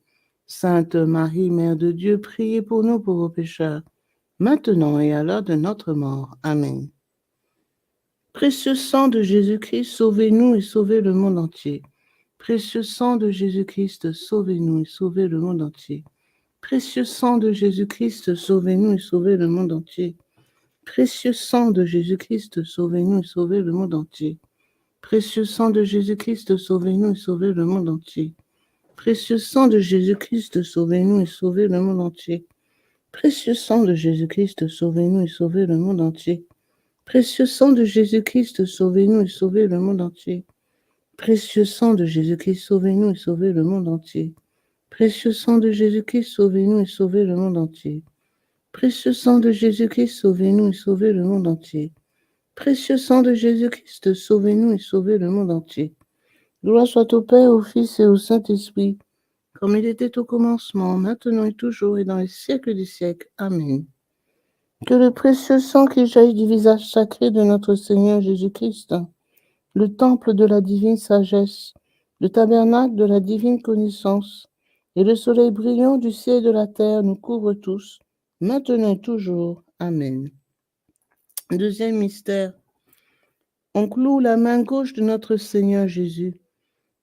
Sainte Marie, Mère de Dieu, priez pour nous pauvres pécheurs, maintenant et à l'heure de notre mort. Amen. Précieux sang de Jésus-Christ, sauvez-nous et sauvez le monde entier. Précieux sang de Jésus-Christ, sauvez-nous et sauvez le monde entier. Précieux sang de Jésus-Christ, sauvez-nous et sauvez le monde entier. Précieux sang de Jésus-Christ, sauvez-nous et sauvez le monde entier. Précieux sang de Jésus-Christ, sauvez-nous et sauvez le monde entier. Précieux sang de Jésus-Christ, sauvez-nous et sauvez le monde entier. Précieux sang de Jésus-Christ, sauvez-nous et sauvez le monde entier. Précieux sang de Jésus-Christ, sauvez-nous et sauvez le monde entier. Précieux sang de Jésus-Christ, sauvez-nous et sauvez le monde entier. Précieux sang de Jésus-Christ, sauvez-nous et sauvez le monde entier. Précieux sang de Jésus-Christ, sauvez-nous et sauvez le monde entier. Précieux sang de Jésus-Christ, sauvez-nous et sauvez le monde entier. Gloire soit au Père, au Fils et au Saint-Esprit, comme il était au commencement, maintenant et toujours et dans les siècles des siècles. Amen. Que le précieux sang qui jaillit du visage sacré de notre Seigneur Jésus-Christ, le temple de la divine sagesse, le tabernacle de la divine connaissance, et le soleil brillant du ciel et de la terre nous couvrent tous, maintenant et toujours. Amen. Deuxième mystère. On cloue la main gauche de notre Seigneur Jésus.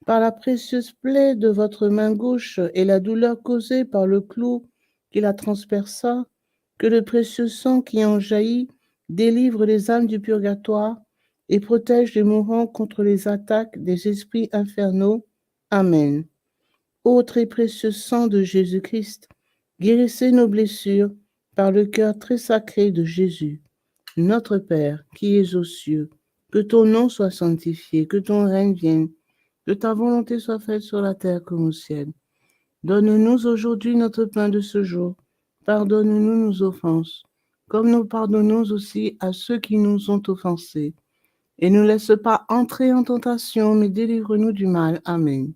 Par la précieuse plaie de votre main gauche et la douleur causée par le clou qui la transperça, que le précieux sang qui en jaillit délivre les âmes du purgatoire et protège les mourants contre les attaques des esprits infernaux. Amen. Ô très précieux sang de Jésus-Christ, guérissez nos blessures par le cœur très sacré de Jésus. Notre Père, qui es aux cieux, que ton nom soit sanctifié, que ton règne vienne, que ta volonté soit faite sur la terre comme au ciel. Donne-nous aujourd'hui notre pain de ce jour. Pardonne-nous nos offenses, comme nous pardonnons aussi à ceux qui nous ont offensés. Et ne laisse pas entrer en tentation, mais délivre-nous du mal. Amen.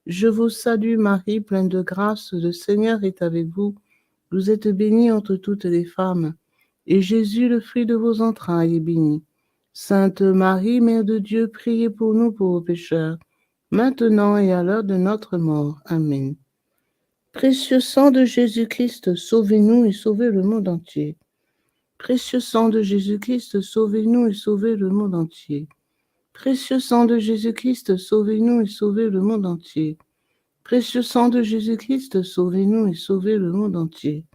Je vous salue Marie, pleine de grâce, le Seigneur est avec vous. Vous êtes bénie entre toutes les femmes, et Jésus, le fruit de vos entrailles, est béni. Sainte Marie, Mère de Dieu, priez pour nous pauvres pécheurs, maintenant et à l'heure de notre mort. Amen. Précieux sang de Jésus-Christ, sauvez-nous et sauvez le monde entier. Précieux sang de Jésus-Christ, sauvez-nous et sauvez le monde entier. Précieux sang de Jésus-Christ, sauvez-nous et sauvez le monde entier. Précieux sang de Jésus-Christ, sauvez-nous et sauvez le monde entier.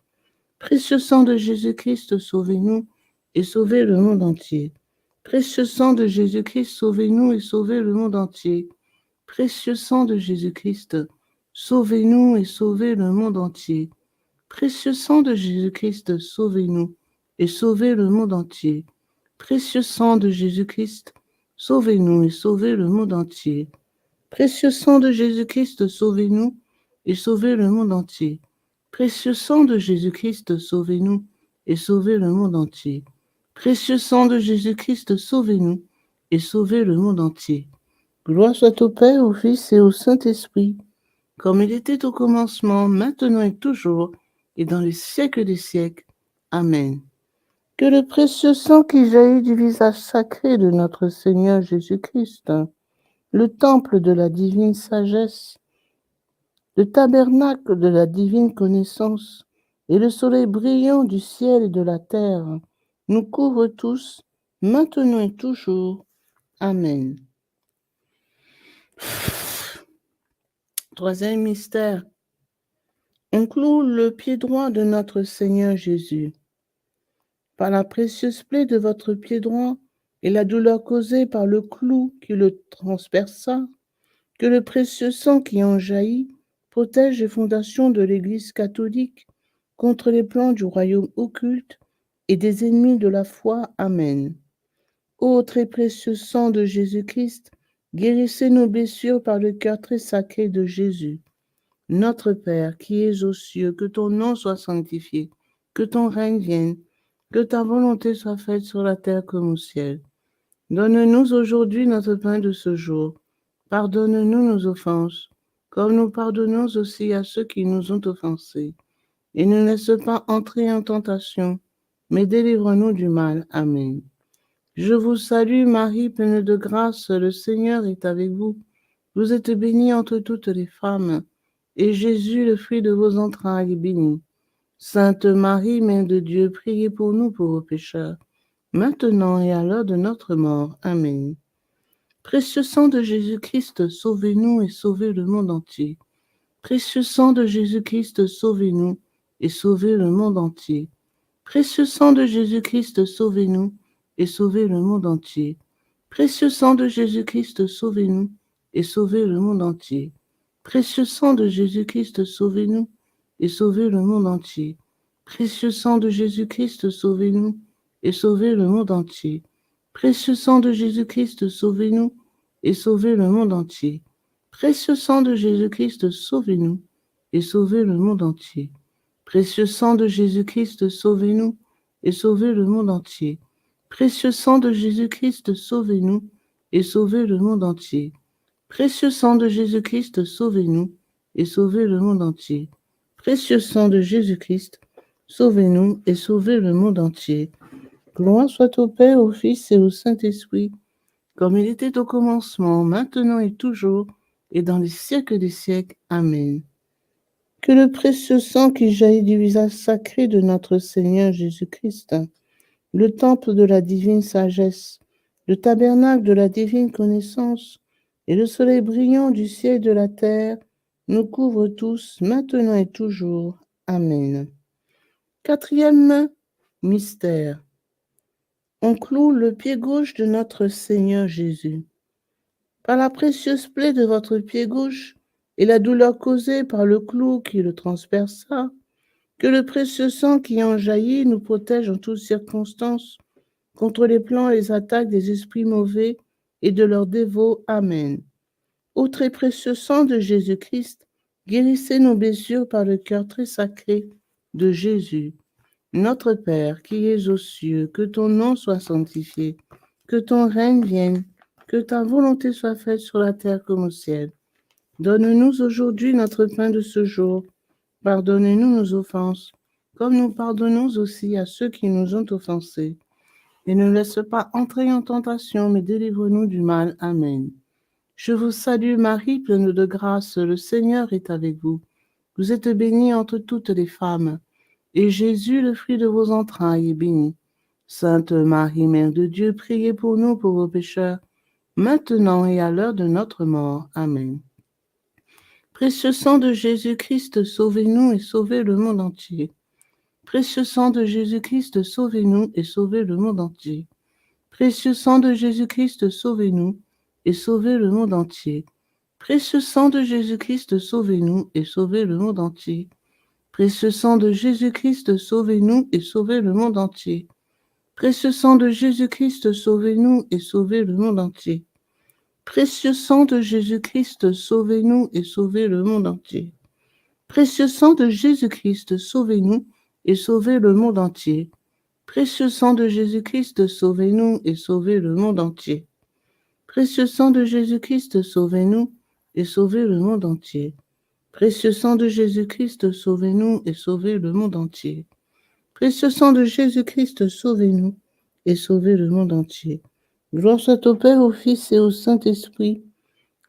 Précieux sang de Jésus-Christ, sauvez-nous et sauvez le monde entier. Précieux sang de Jésus-Christ, sauvez-nous et sauvez le monde entier. Précieux sang de Jésus-Christ, sauvez-nous et sauvez le monde entier. Précieux sang de Jésus-Christ, sauvez-nous et sauvez le monde entier. Précieux sang de Jésus-Christ, sauvez-nous et sauvez le monde entier. Précieux sang de Jésus-Christ, sauvez-nous et sauvez le monde entier. Précieux sang de Jésus-Christ, sauvez-nous et sauvez le monde entier. Précieux sang de Jésus-Christ, sauvez-nous et sauvez le monde entier. Gloire soit au Père, au Fils et au Saint-Esprit, comme il était au commencement, maintenant et toujours, et dans les siècles des siècles. Amen. Que le précieux sang qui jaillit du visage sacré de notre Seigneur Jésus-Christ, le temple de la divine sagesse, le tabernacle de la divine connaissance et le soleil brillant du ciel et de la terre nous couvrent tous, maintenant et toujours. Amen. Troisième mystère. On cloue le pied droit de notre Seigneur Jésus. Par la précieuse plaie de votre pied droit et la douleur causée par le clou qui le transperça, que le précieux sang qui en jaillit protège les fondations de l'Église catholique contre les plans du royaume occulte et des ennemis de la foi. Amen. Ô très précieux sang de Jésus-Christ, guérissez nos blessures par le cœur très sacré de Jésus. Notre Père qui es aux cieux, que ton nom soit sanctifié, que ton règne vienne, que ta volonté soit faite sur la terre comme au ciel. Donne-nous aujourd'hui notre pain de ce jour. Pardonne-nous nos offenses, comme nous pardonnons aussi à ceux qui nous ont offensés. Et ne laisse pas entrer en tentation, mais délivre-nous du mal. Amen. Je vous salue Marie, pleine de grâce, le Seigneur est avec vous. Vous êtes bénie entre toutes les femmes, et Jésus, le fruit de vos entrailles, est béni. Sainte Marie, Mère de Dieu, priez pour nous pauvres pécheurs, maintenant et à l'heure de notre mort. Amen. Précieux sang de Jésus-Christ, sauvez-nous et sauvez le monde entier. Précieux sang de Jésus-Christ, sauvez-nous et sauvez le monde entier. Précieux sang de Jésus-Christ, sauvez-nous et sauvez le monde entier. Précieux sang de Jésus-Christ, sauvez-nous et sauvez le monde entier. Précieux sang de Jésus-Christ, sauvez-nous et sauvez le monde entier. Précieux sang de Jésus-Christ, sauvez-nous et sauvez le monde entier. Précieux sang de Jésus-Christ, sauvez-nous et sauvez le monde entier. Précieux sang de Jésus-Christ, sauvez-nous et sauvez le monde entier. Précieux sang de Jésus-Christ, sauvez-nous et sauvez le monde entier. Précieux sang de Jésus-Christ, sauvez-nous et sauvez le monde entier. Précieux sang de Jésus-Christ, sauvez-nous et sauvez le monde entier. Précieux sang de Jésus-Christ, sauvez-nous et sauvez le monde entier. Gloire soit au Père, au Fils et au Saint-Esprit, comme il était au commencement, maintenant et toujours, et dans les siècles des siècles. Amen. Que le précieux sang qui jaillit du visage sacré de notre Seigneur Jésus-Christ, le temple de la divine sagesse, le tabernacle de la divine connaissance et le soleil brillant du ciel et de la terre nous couvrent tous, maintenant et toujours. Amen. Quatrième mystère. On cloue le pied gauche de notre Seigneur Jésus. Par la précieuse plaie de votre pied gauche et la douleur causée par le clou qui le transperça, que le précieux sang qui en jaillit nous protège en toutes circonstances contre les plans et les attaques des esprits mauvais et de leurs dévots. Amen. Ô très précieux sang de Jésus-Christ, guérissez nos blessures par le cœur très sacré de Jésus. Notre Père qui es aux cieux, que ton nom soit sanctifié, que ton règne vienne, que ta volonté soit faite sur la terre comme au ciel. Donne-nous aujourd'hui notre pain de ce jour. Pardonne-nous nos offenses, comme nous pardonnons aussi à ceux qui nous ont offensés. Et ne laisse pas entrer en tentation, mais délivre-nous du mal. Amen. Je vous salue Marie, pleine de grâce, le Seigneur est avec vous. Vous êtes bénie entre toutes les femmes, et Jésus, le fruit de vos entrailles, est béni. Sainte Marie, Mère de Dieu, priez pour nous pauvres pécheurs, maintenant et à l'heure de notre mort. Amen. Précieux sang de Jésus-Christ, sauvez-nous et sauvez le monde entier. Précieux sang de Jésus-Christ, sauvez-nous et sauvez le monde entier. Précieux sang de Jésus-Christ, sauvez-nous et sauvez le monde entier. Précieux sang de Jésus-Christ, sauvez-nous et sauvez le monde entier. Précieux sang de Jésus-Christ, sauvez-nous et sauvez le monde entier. Précieux sang de Jésus-Christ, sauvez-nous et sauvez le monde entier. Précieux sang de Jésus-Christ, sauvez-nous et sauvez le monde entier. Précieux sang de Jésus-Christ, sauvez-nous et sauvez le monde entier. Précieux sang de Jésus-Christ, sauvez-nous et sauvez le monde entier. Précieux sang de Jésus-Christ, sauvez-nous et sauvez le monde entier. Précieux sang de Jésus-Christ, sauvez-nous et sauvez le monde entier. Précieux sang de Jésus-Christ, sauvez-nous et sauvez le monde entier. Gloire soit au Père, au Fils et au Saint-Esprit,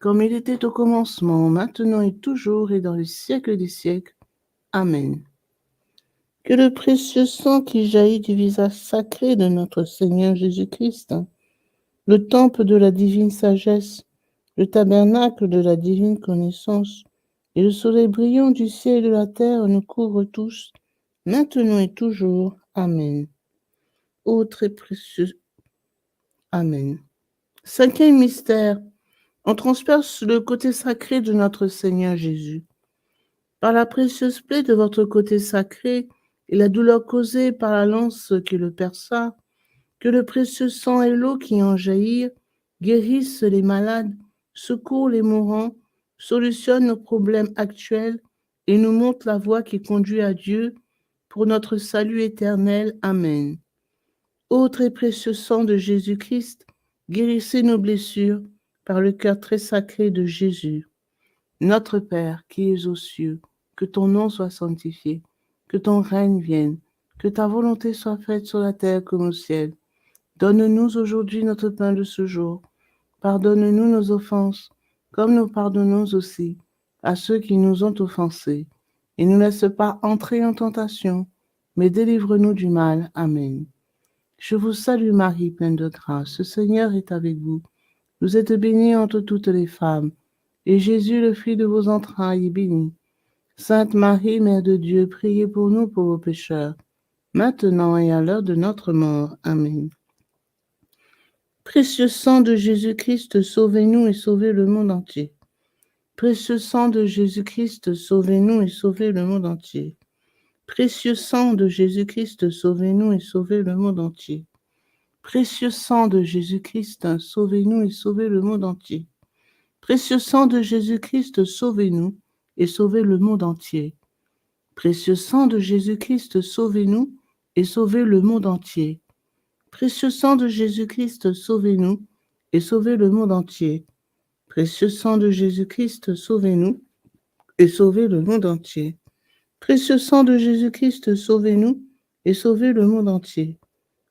comme il était au commencement, maintenant et toujours et dans les siècles des siècles. Amen. Que le précieux sang qui jaillit du visage sacré de notre Seigneur Jésus-Christ, le temple de la divine sagesse, le tabernacle de la divine connaissance, et le soleil brillant du ciel et de la terre nous couvrent tous, maintenant et toujours. Amen. Ô très précieux. Amen. Cinquième mystère, on transperce le côté sacré de notre Seigneur Jésus. Par la précieuse plaie de votre côté sacré et la douleur causée par la lance qui le perça, que le précieux sang et l'eau qui en jaillirent guérissent les malades, secourent les mourants, solutionnent nos problèmes actuels et nous montrent la voie qui conduit à Dieu pour notre salut éternel. Amen. Ô très précieux sang de Jésus-Christ, guérissez nos blessures par le cœur très sacré de Jésus. Notre Père qui es aux cieux, que ton nom soit sanctifié, que ton règne vienne, que ta volonté soit faite sur la terre comme au ciel. Donne-nous aujourd'hui notre pain de ce jour. Pardonne-nous nos offenses, comme nous pardonnons aussi à ceux qui nous ont offensés. Et ne laisse pas entrer en tentation, mais délivre-nous du mal. Amen. Je vous salue Marie, pleine de grâce. Le Seigneur est avec vous. Vous êtes bénie entre toutes les femmes, et Jésus, le fruit de vos entrailles, est béni. Sainte Marie, Mère de Dieu, priez pour nous pauvres pécheurs, maintenant et à l'heure de notre mort. Amen. Précieux sang de Jésus-Christ, sauvez-nous et sauvez le monde entier. Précieux sang de Jésus-Christ, sauvez-nous et sauvez le monde entier. Précieux sang de Jésus-Christ, sauvez-nous et sauvez le monde entier. Précieux sang de Jésus-Christ, sauvez-nous et sauvez le monde entier. Précieux sang de Jésus-Christ, sauvez-nous et sauvez le monde entier. Précieux sang de Jésus-Christ, sauvez-nous et sauvez le monde entier. Précieux sang de Jésus-Christ, sauvez-nous et sauvez le monde entier. Précieux sang de Jésus-Christ, sauvez-nous et sauvez le monde entier. Précieux sang de Jésus-Christ, sauvez-nous et sauvez le monde entier.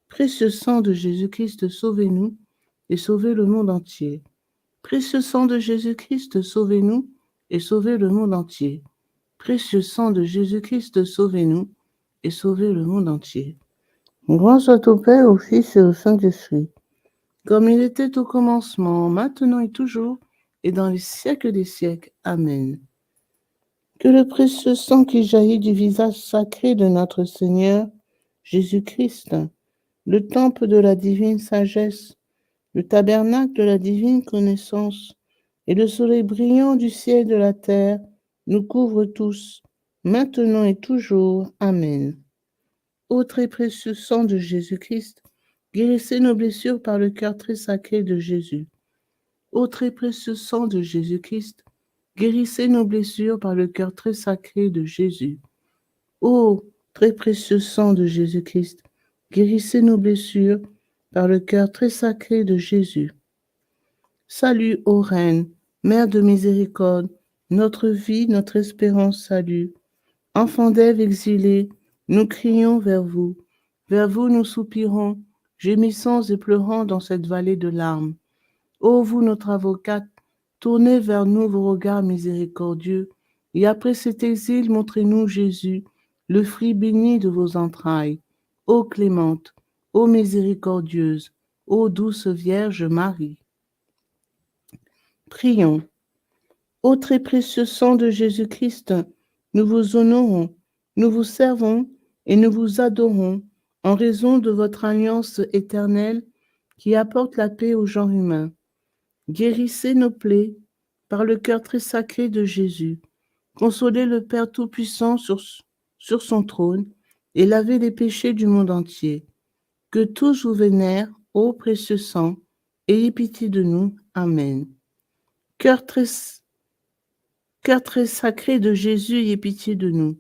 Précieux sang de Jésus-Christ, sauvez-nous et sauvez le monde entier. Précieux sang de Jésus-Christ, sauvez-nous et sauvez le monde entier. Précieux sang de Jésus-Christ, sauvez-nous et sauvez le monde entier. Gloire soit au Père, au Fils et au Saint-Esprit, comme il était au commencement, maintenant et toujours, et dans les siècles des siècles. Amen. Que le précieux sang qui jaillit du visage sacré de notre Seigneur Jésus-Christ, le temple de la divine sagesse, le tabernacle de la divine connaissance, et le soleil brillant du ciel et de la terre, nous couvrent tous, maintenant et toujours. Amen. Ô très précieux sang de Jésus-Christ, guérissez nos blessures par le cœur très sacré de Jésus. Ô très précieux sang de Jésus-Christ, guérissez nos blessures par le cœur très sacré de Jésus. Ô très précieux sang de Jésus-Christ, guérissez nos blessures par le cœur très sacré de Jésus. Salut, ô Reine, Mère de miséricorde, notre vie, notre espérance, salut. Enfants d'Ève exilés, nous crions vers vous nous soupirons, gémissons et pleurons dans cette vallée de larmes. Ô vous, notre avocate, tournez vers nous vos regards miséricordieux, et après cet exil, montrez-nous Jésus, le fruit béni de vos entrailles. Ô clémente, ô miséricordieuse, ô douce Vierge Marie. Prions. Ô très précieux sang de Jésus-Christ, nous vous honorons, nous vous servons et nous vous adorons en raison de votre alliance éternelle qui apporte la paix au genre humain. Guérissez nos plaies par le cœur très sacré de Jésus. Consolez le Père Tout-Puissant sur son trône et lavez les péchés du monde entier. Que tous vous vénèrent, ô précieux sang, ayez pitié de nous. Amen. Cœur très sacré de Jésus, ayez pitié de nous.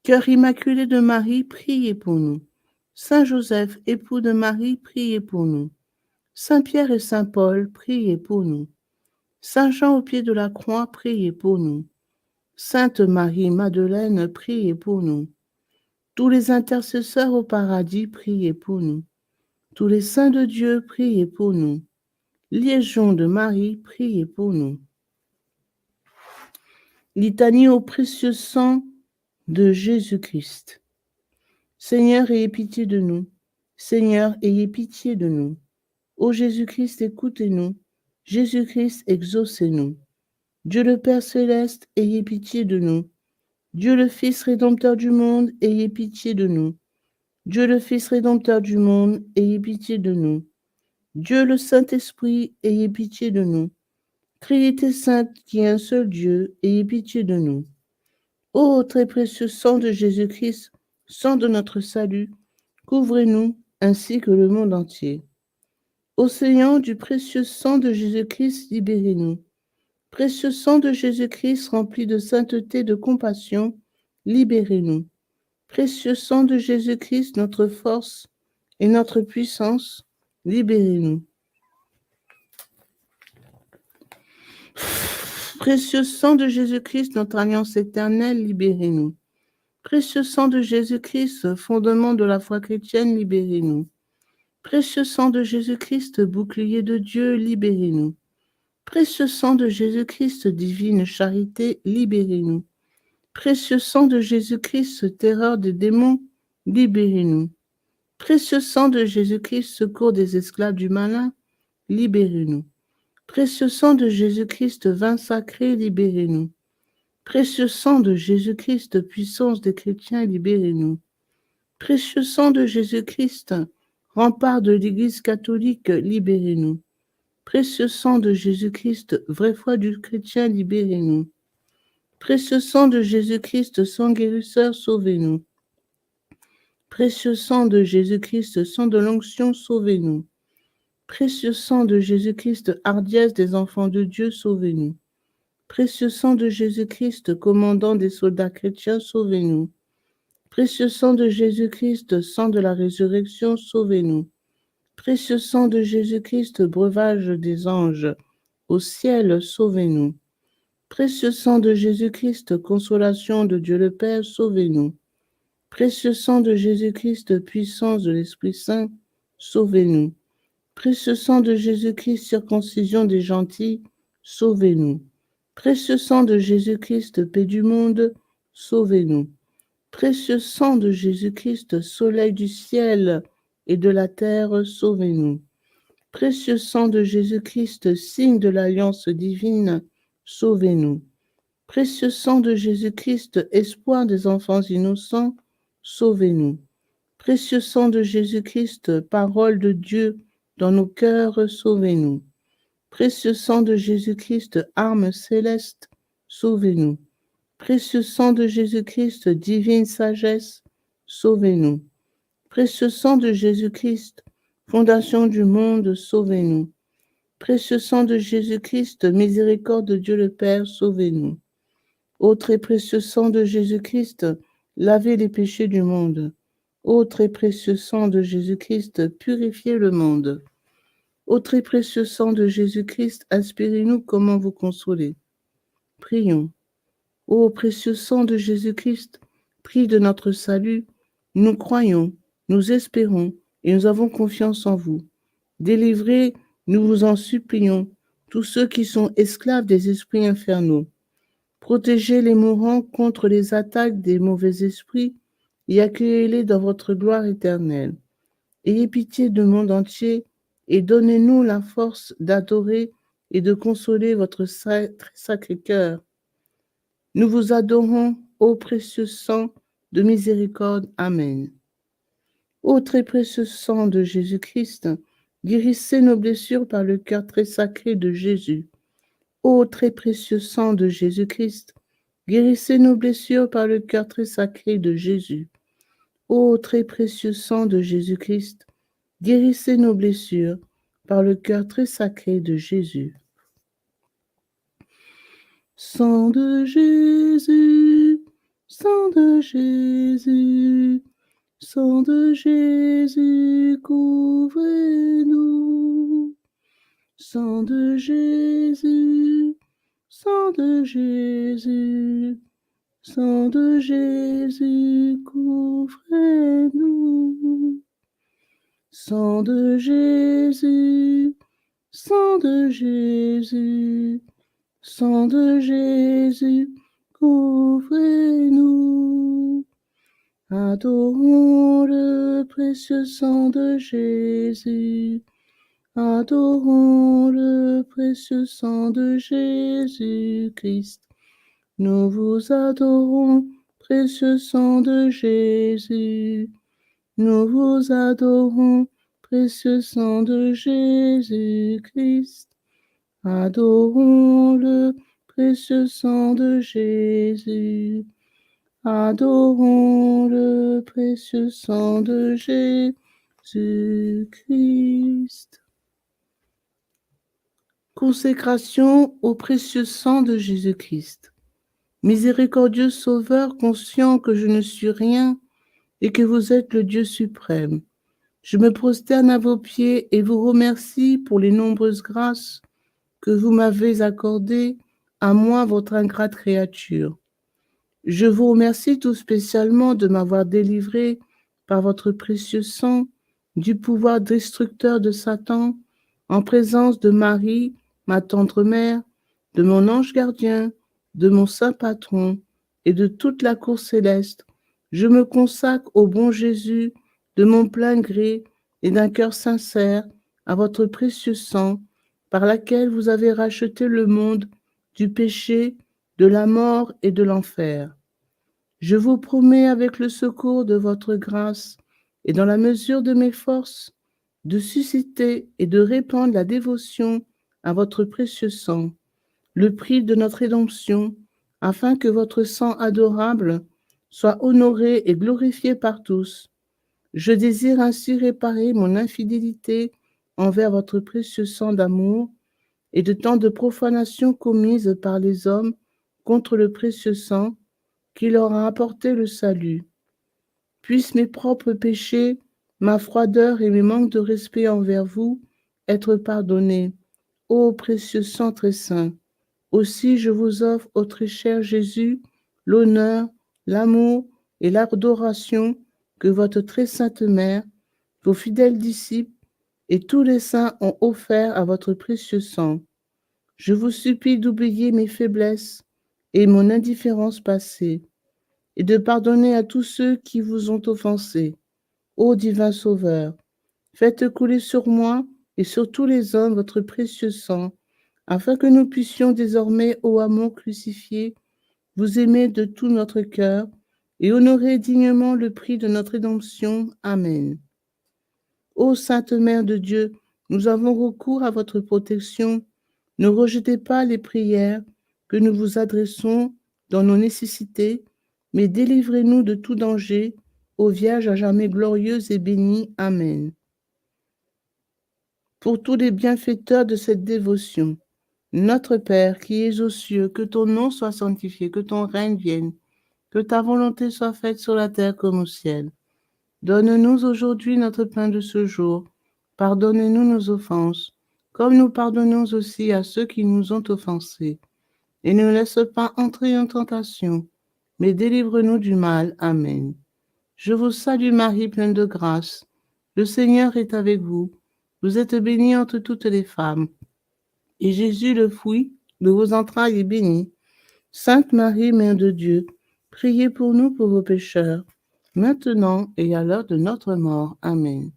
Cœur immaculé de Marie, priez pour nous. Saint Joseph, époux de Marie, priez pour nous. Saint Pierre et Saint Paul, priez pour nous. Saint Jean au pied de la croix, priez pour nous. Sainte Marie-Madeleine, priez pour nous. Tous les intercesseurs au paradis, priez pour nous. Tous les saints de Dieu, priez pour nous. Légion de Marie, priez pour nous. Litanie au précieux sang de Jésus-Christ. Seigneur, ayez pitié de nous. Seigneur, ayez pitié de nous. Ô Jésus-Christ, écoutez-nous. Jésus-Christ, exaucez-nous. Dieu le Père céleste, ayez pitié de nous. Dieu le Fils rédempteur du monde, ayez pitié de nous. Dieu le Fils rédempteur du monde, ayez pitié de nous. Dieu le Saint-Esprit, ayez pitié de nous. Trinité sainte qui est un seul Dieu, ayez pitié de nous. Ô très précieux sang de Jésus-Christ, sang de notre salut, couvrez-nous ainsi que le monde entier. Océan du précieux sang de Jésus-Christ, libérez-nous. Précieux sang de Jésus-Christ rempli de sainteté, de compassion, libérez-nous. Précieux sang de Jésus-Christ, notre force et notre puissance, libérez-nous. Précieux sang de Jésus-Christ, notre alliance éternelle, libérez-nous. Précieux sang de Jésus-Christ, fondement de la foi chrétienne, libérez-nous. Précieux sang de Jésus-Christ, bouclier de Dieu, libérez-nous. Précieux sang de Jésus-Christ, divine charité, libérez-nous. Précieux sang de Jésus-Christ, terreur des démons, libérez-nous. Précieux sang de Jésus-Christ, secours des esclaves du malin, libérez-nous. Précieux sang de Jésus-Christ, vin sacré, libérez-nous. Précieux sang de Jésus-Christ, puissance des chrétiens, libérez-nous. Précieux sang de Jésus-Christ, rempart de l'Église catholique, libérez-nous. Précieux sang de Jésus-Christ, vraie foi du chrétien, libérez-nous. Précieux sang de Jésus-Christ, sang guérisseur, sauvez-nous. Précieux sang de Jésus-Christ, sang de l'onction, sauvez-nous. Précieux sang de Jésus-Christ, hardiesse des enfants de Dieu, sauvez-nous. Précieux sang de Jésus-Christ, commandant des soldats chrétiens, sauvez-nous. Précieux sang de Jésus-Christ, sang de la résurrection, sauvez-nous. Précieux sang de Jésus-Christ, breuvage des anges, au ciel, sauvez-nous. Précieux sang de Jésus-Christ, consolation de Dieu le Père, sauvez-nous. Précieux sang de Jésus-Christ, puissance de l'Esprit Saint, sauvez-nous. Précieux sang de Jésus-Christ, circoncision des gentils, sauvez-nous. Précieux sang de Jésus-Christ, paix du monde, sauvez-nous. Précieux sang de Jésus-Christ, soleil du ciel et de la terre, sauvez-nous. Précieux sang de Jésus-Christ, signe de l'alliance divine, sauvez-nous. Précieux sang de Jésus-Christ, espoir des enfants innocents, sauvez-nous. Précieux sang de Jésus-Christ, parole de Dieu dans nos cœurs, sauvez-nous. Précieux sang de Jésus-Christ, arme céleste, sauvez-nous. Précieux sang de Jésus-Christ, divine sagesse, sauvez-nous. Précieux sang de Jésus-Christ, fondation du monde, sauvez-nous. Précieux sang de Jésus-Christ, miséricorde de Dieu le Père, sauvez-nous. Ô très précieux sang de Jésus-Christ, lavez les péchés du monde. Ô très précieux sang de Jésus-Christ, purifiez le monde. Ô très précieux sang de Jésus-Christ, inspirez-nous comment vous consoler. Prions. Ô précieux sang de Jésus-Christ, prix de notre salut, nous croyons, nous espérons et nous avons confiance en vous. Délivrez, nous vous en supplions, tous ceux qui sont esclaves des esprits infernaux. Protégez les mourants contre les attaques des mauvais esprits et accueillez-les dans votre gloire éternelle. Ayez pitié du monde entier et donnez-nous la force d'adorer et de consoler votre sacré cœur. Nous vous adorons, ô précieux sang de miséricorde. Amen. Ô très précieux sang de Jésus-Christ, guérissez nos blessures par le cœur très sacré de Jésus. Ô très précieux sang de Jésus-Christ, guérissez nos blessures par le cœur très sacré de Jésus. Ô très précieux sang de Jésus-Christ, guérissez nos blessures par le cœur très sacré de Jésus. Sang de Jésus, sang de Jésus, sang de Jésus, couvrez-nous. Sang de Jésus, sang de Jésus, sang de Jésus, couvrez-nous. Sang de Jésus, sang de Jésus, sang de Jésus, couvrez-nous. Adorons le précieux sang de Jésus. Adorons le précieux sang de Jésus-Christ. Nous vous adorons, précieux sang de Jésus. Nous vous adorons, précieux sang de Jésus-Christ. Adorons le précieux sang de Jésus. Adorons le précieux sang de Jésus-Christ. Consécration au précieux sang de Jésus-Christ. Miséricordieux Sauveur, conscient que je ne suis rien et que vous êtes le Dieu suprême, je me prosterne à vos pieds et vous remercie pour les nombreuses grâces que vous m'avez accordées, à moi, votre ingrate créature. Je vous remercie tout spécialement de m'avoir délivré par votre précieux sang du pouvoir destructeur de Satan, en présence de Marie, ma tendre mère, de mon ange gardien, de mon saint patron et de toute la cour céleste. Je me consacre au bon Jésus de mon plein gré et d'un cœur sincère à votre précieux sang, par laquelle vous avez racheté le monde du péché, de la mort et de l'enfer. Je vous promets, avec le secours de votre grâce et dans la mesure de mes forces, de susciter et de répandre la dévotion à votre précieux sang, le prix de notre rédemption, afin que votre sang adorable soit honoré et glorifié par tous. Je désire ainsi réparer mon infidélité envers votre précieux sang d'amour et de tant de profanations commises par les hommes contre le précieux sang qui leur a apporté le salut. Puissent mes propres péchés, ma froideur et mes manques de respect envers vous être pardonnés, ô précieux sang très saint. Aussi je vous offre, ô très cher Jésus, l'honneur, l'amour et l'adoration que votre très sainte mère, vos fidèles disciples et tous les saints ont offert à votre précieux sang. Je vous supplie d'oublier mes faiblesses et mon indifférence passée, et de pardonner à tous ceux qui vous ont offensé. Ô divin Sauveur, faites couler sur moi et sur tous les hommes votre précieux sang, afin que nous puissions désormais, ô amour crucifié, vous aimer de tout notre cœur et honorer dignement le prix de notre rédemption. Amen. Ô Sainte Mère de Dieu, nous avons recours à votre protection. Ne rejetez pas les prières que nous vous adressons dans nos nécessités, mais délivrez-nous de tout danger, ô Vierge à jamais glorieuse et bénie. Amen. Pour tous les bienfaiteurs de cette dévotion, Notre Père qui es aux cieux, que ton nom soit sanctifié, que ton règne vienne, Que ta volonté soit faite sur la terre comme au ciel. Donne-nous aujourd'hui notre pain de ce jour. Pardonne-nous nos offenses, comme nous pardonnons aussi à ceux qui nous ont offensés. Et ne laisse pas entrer en tentation, mais délivre-nous du mal. Amen. Je vous salue Marie, pleine de grâce. Le Seigneur est avec vous. Vous êtes bénie entre toutes les femmes. Et Jésus, le fruit de vos entrailles, est béni. Sainte Marie, Mère de Dieu, priez pour nous pauvres pécheurs, maintenant et à l'heure de notre mort. Amen.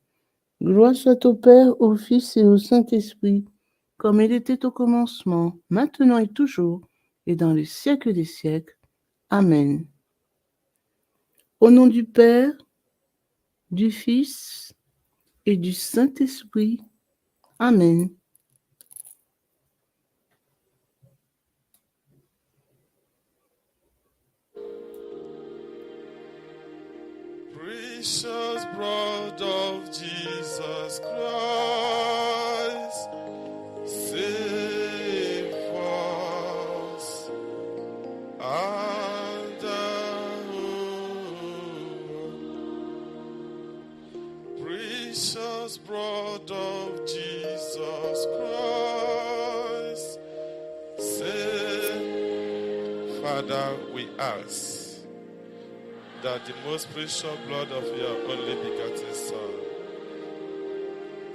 Gloire soit au Père, au Fils et au Saint-Esprit, comme il était au commencement, maintenant et toujours, et dans les siècles des siècles. Amen. Au nom du Père, du Fils et du Saint-Esprit. Amen. Precious blood of Jesus Christ, save us and precious blood of Jesus Christ, save. Father, we ask that the most precious blood of your only begotten Son,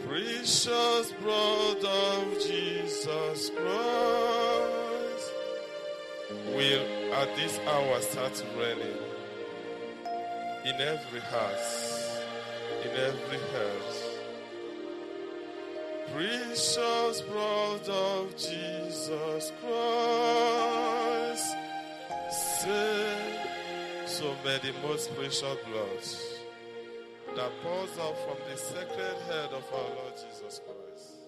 precious blood of Jesus Christ, will at this hour start raining in every house, in every house. Precious blood of Jesus Christ, save. So may the most precious blood that pours out from the sacred head of our Lord Jesus Christ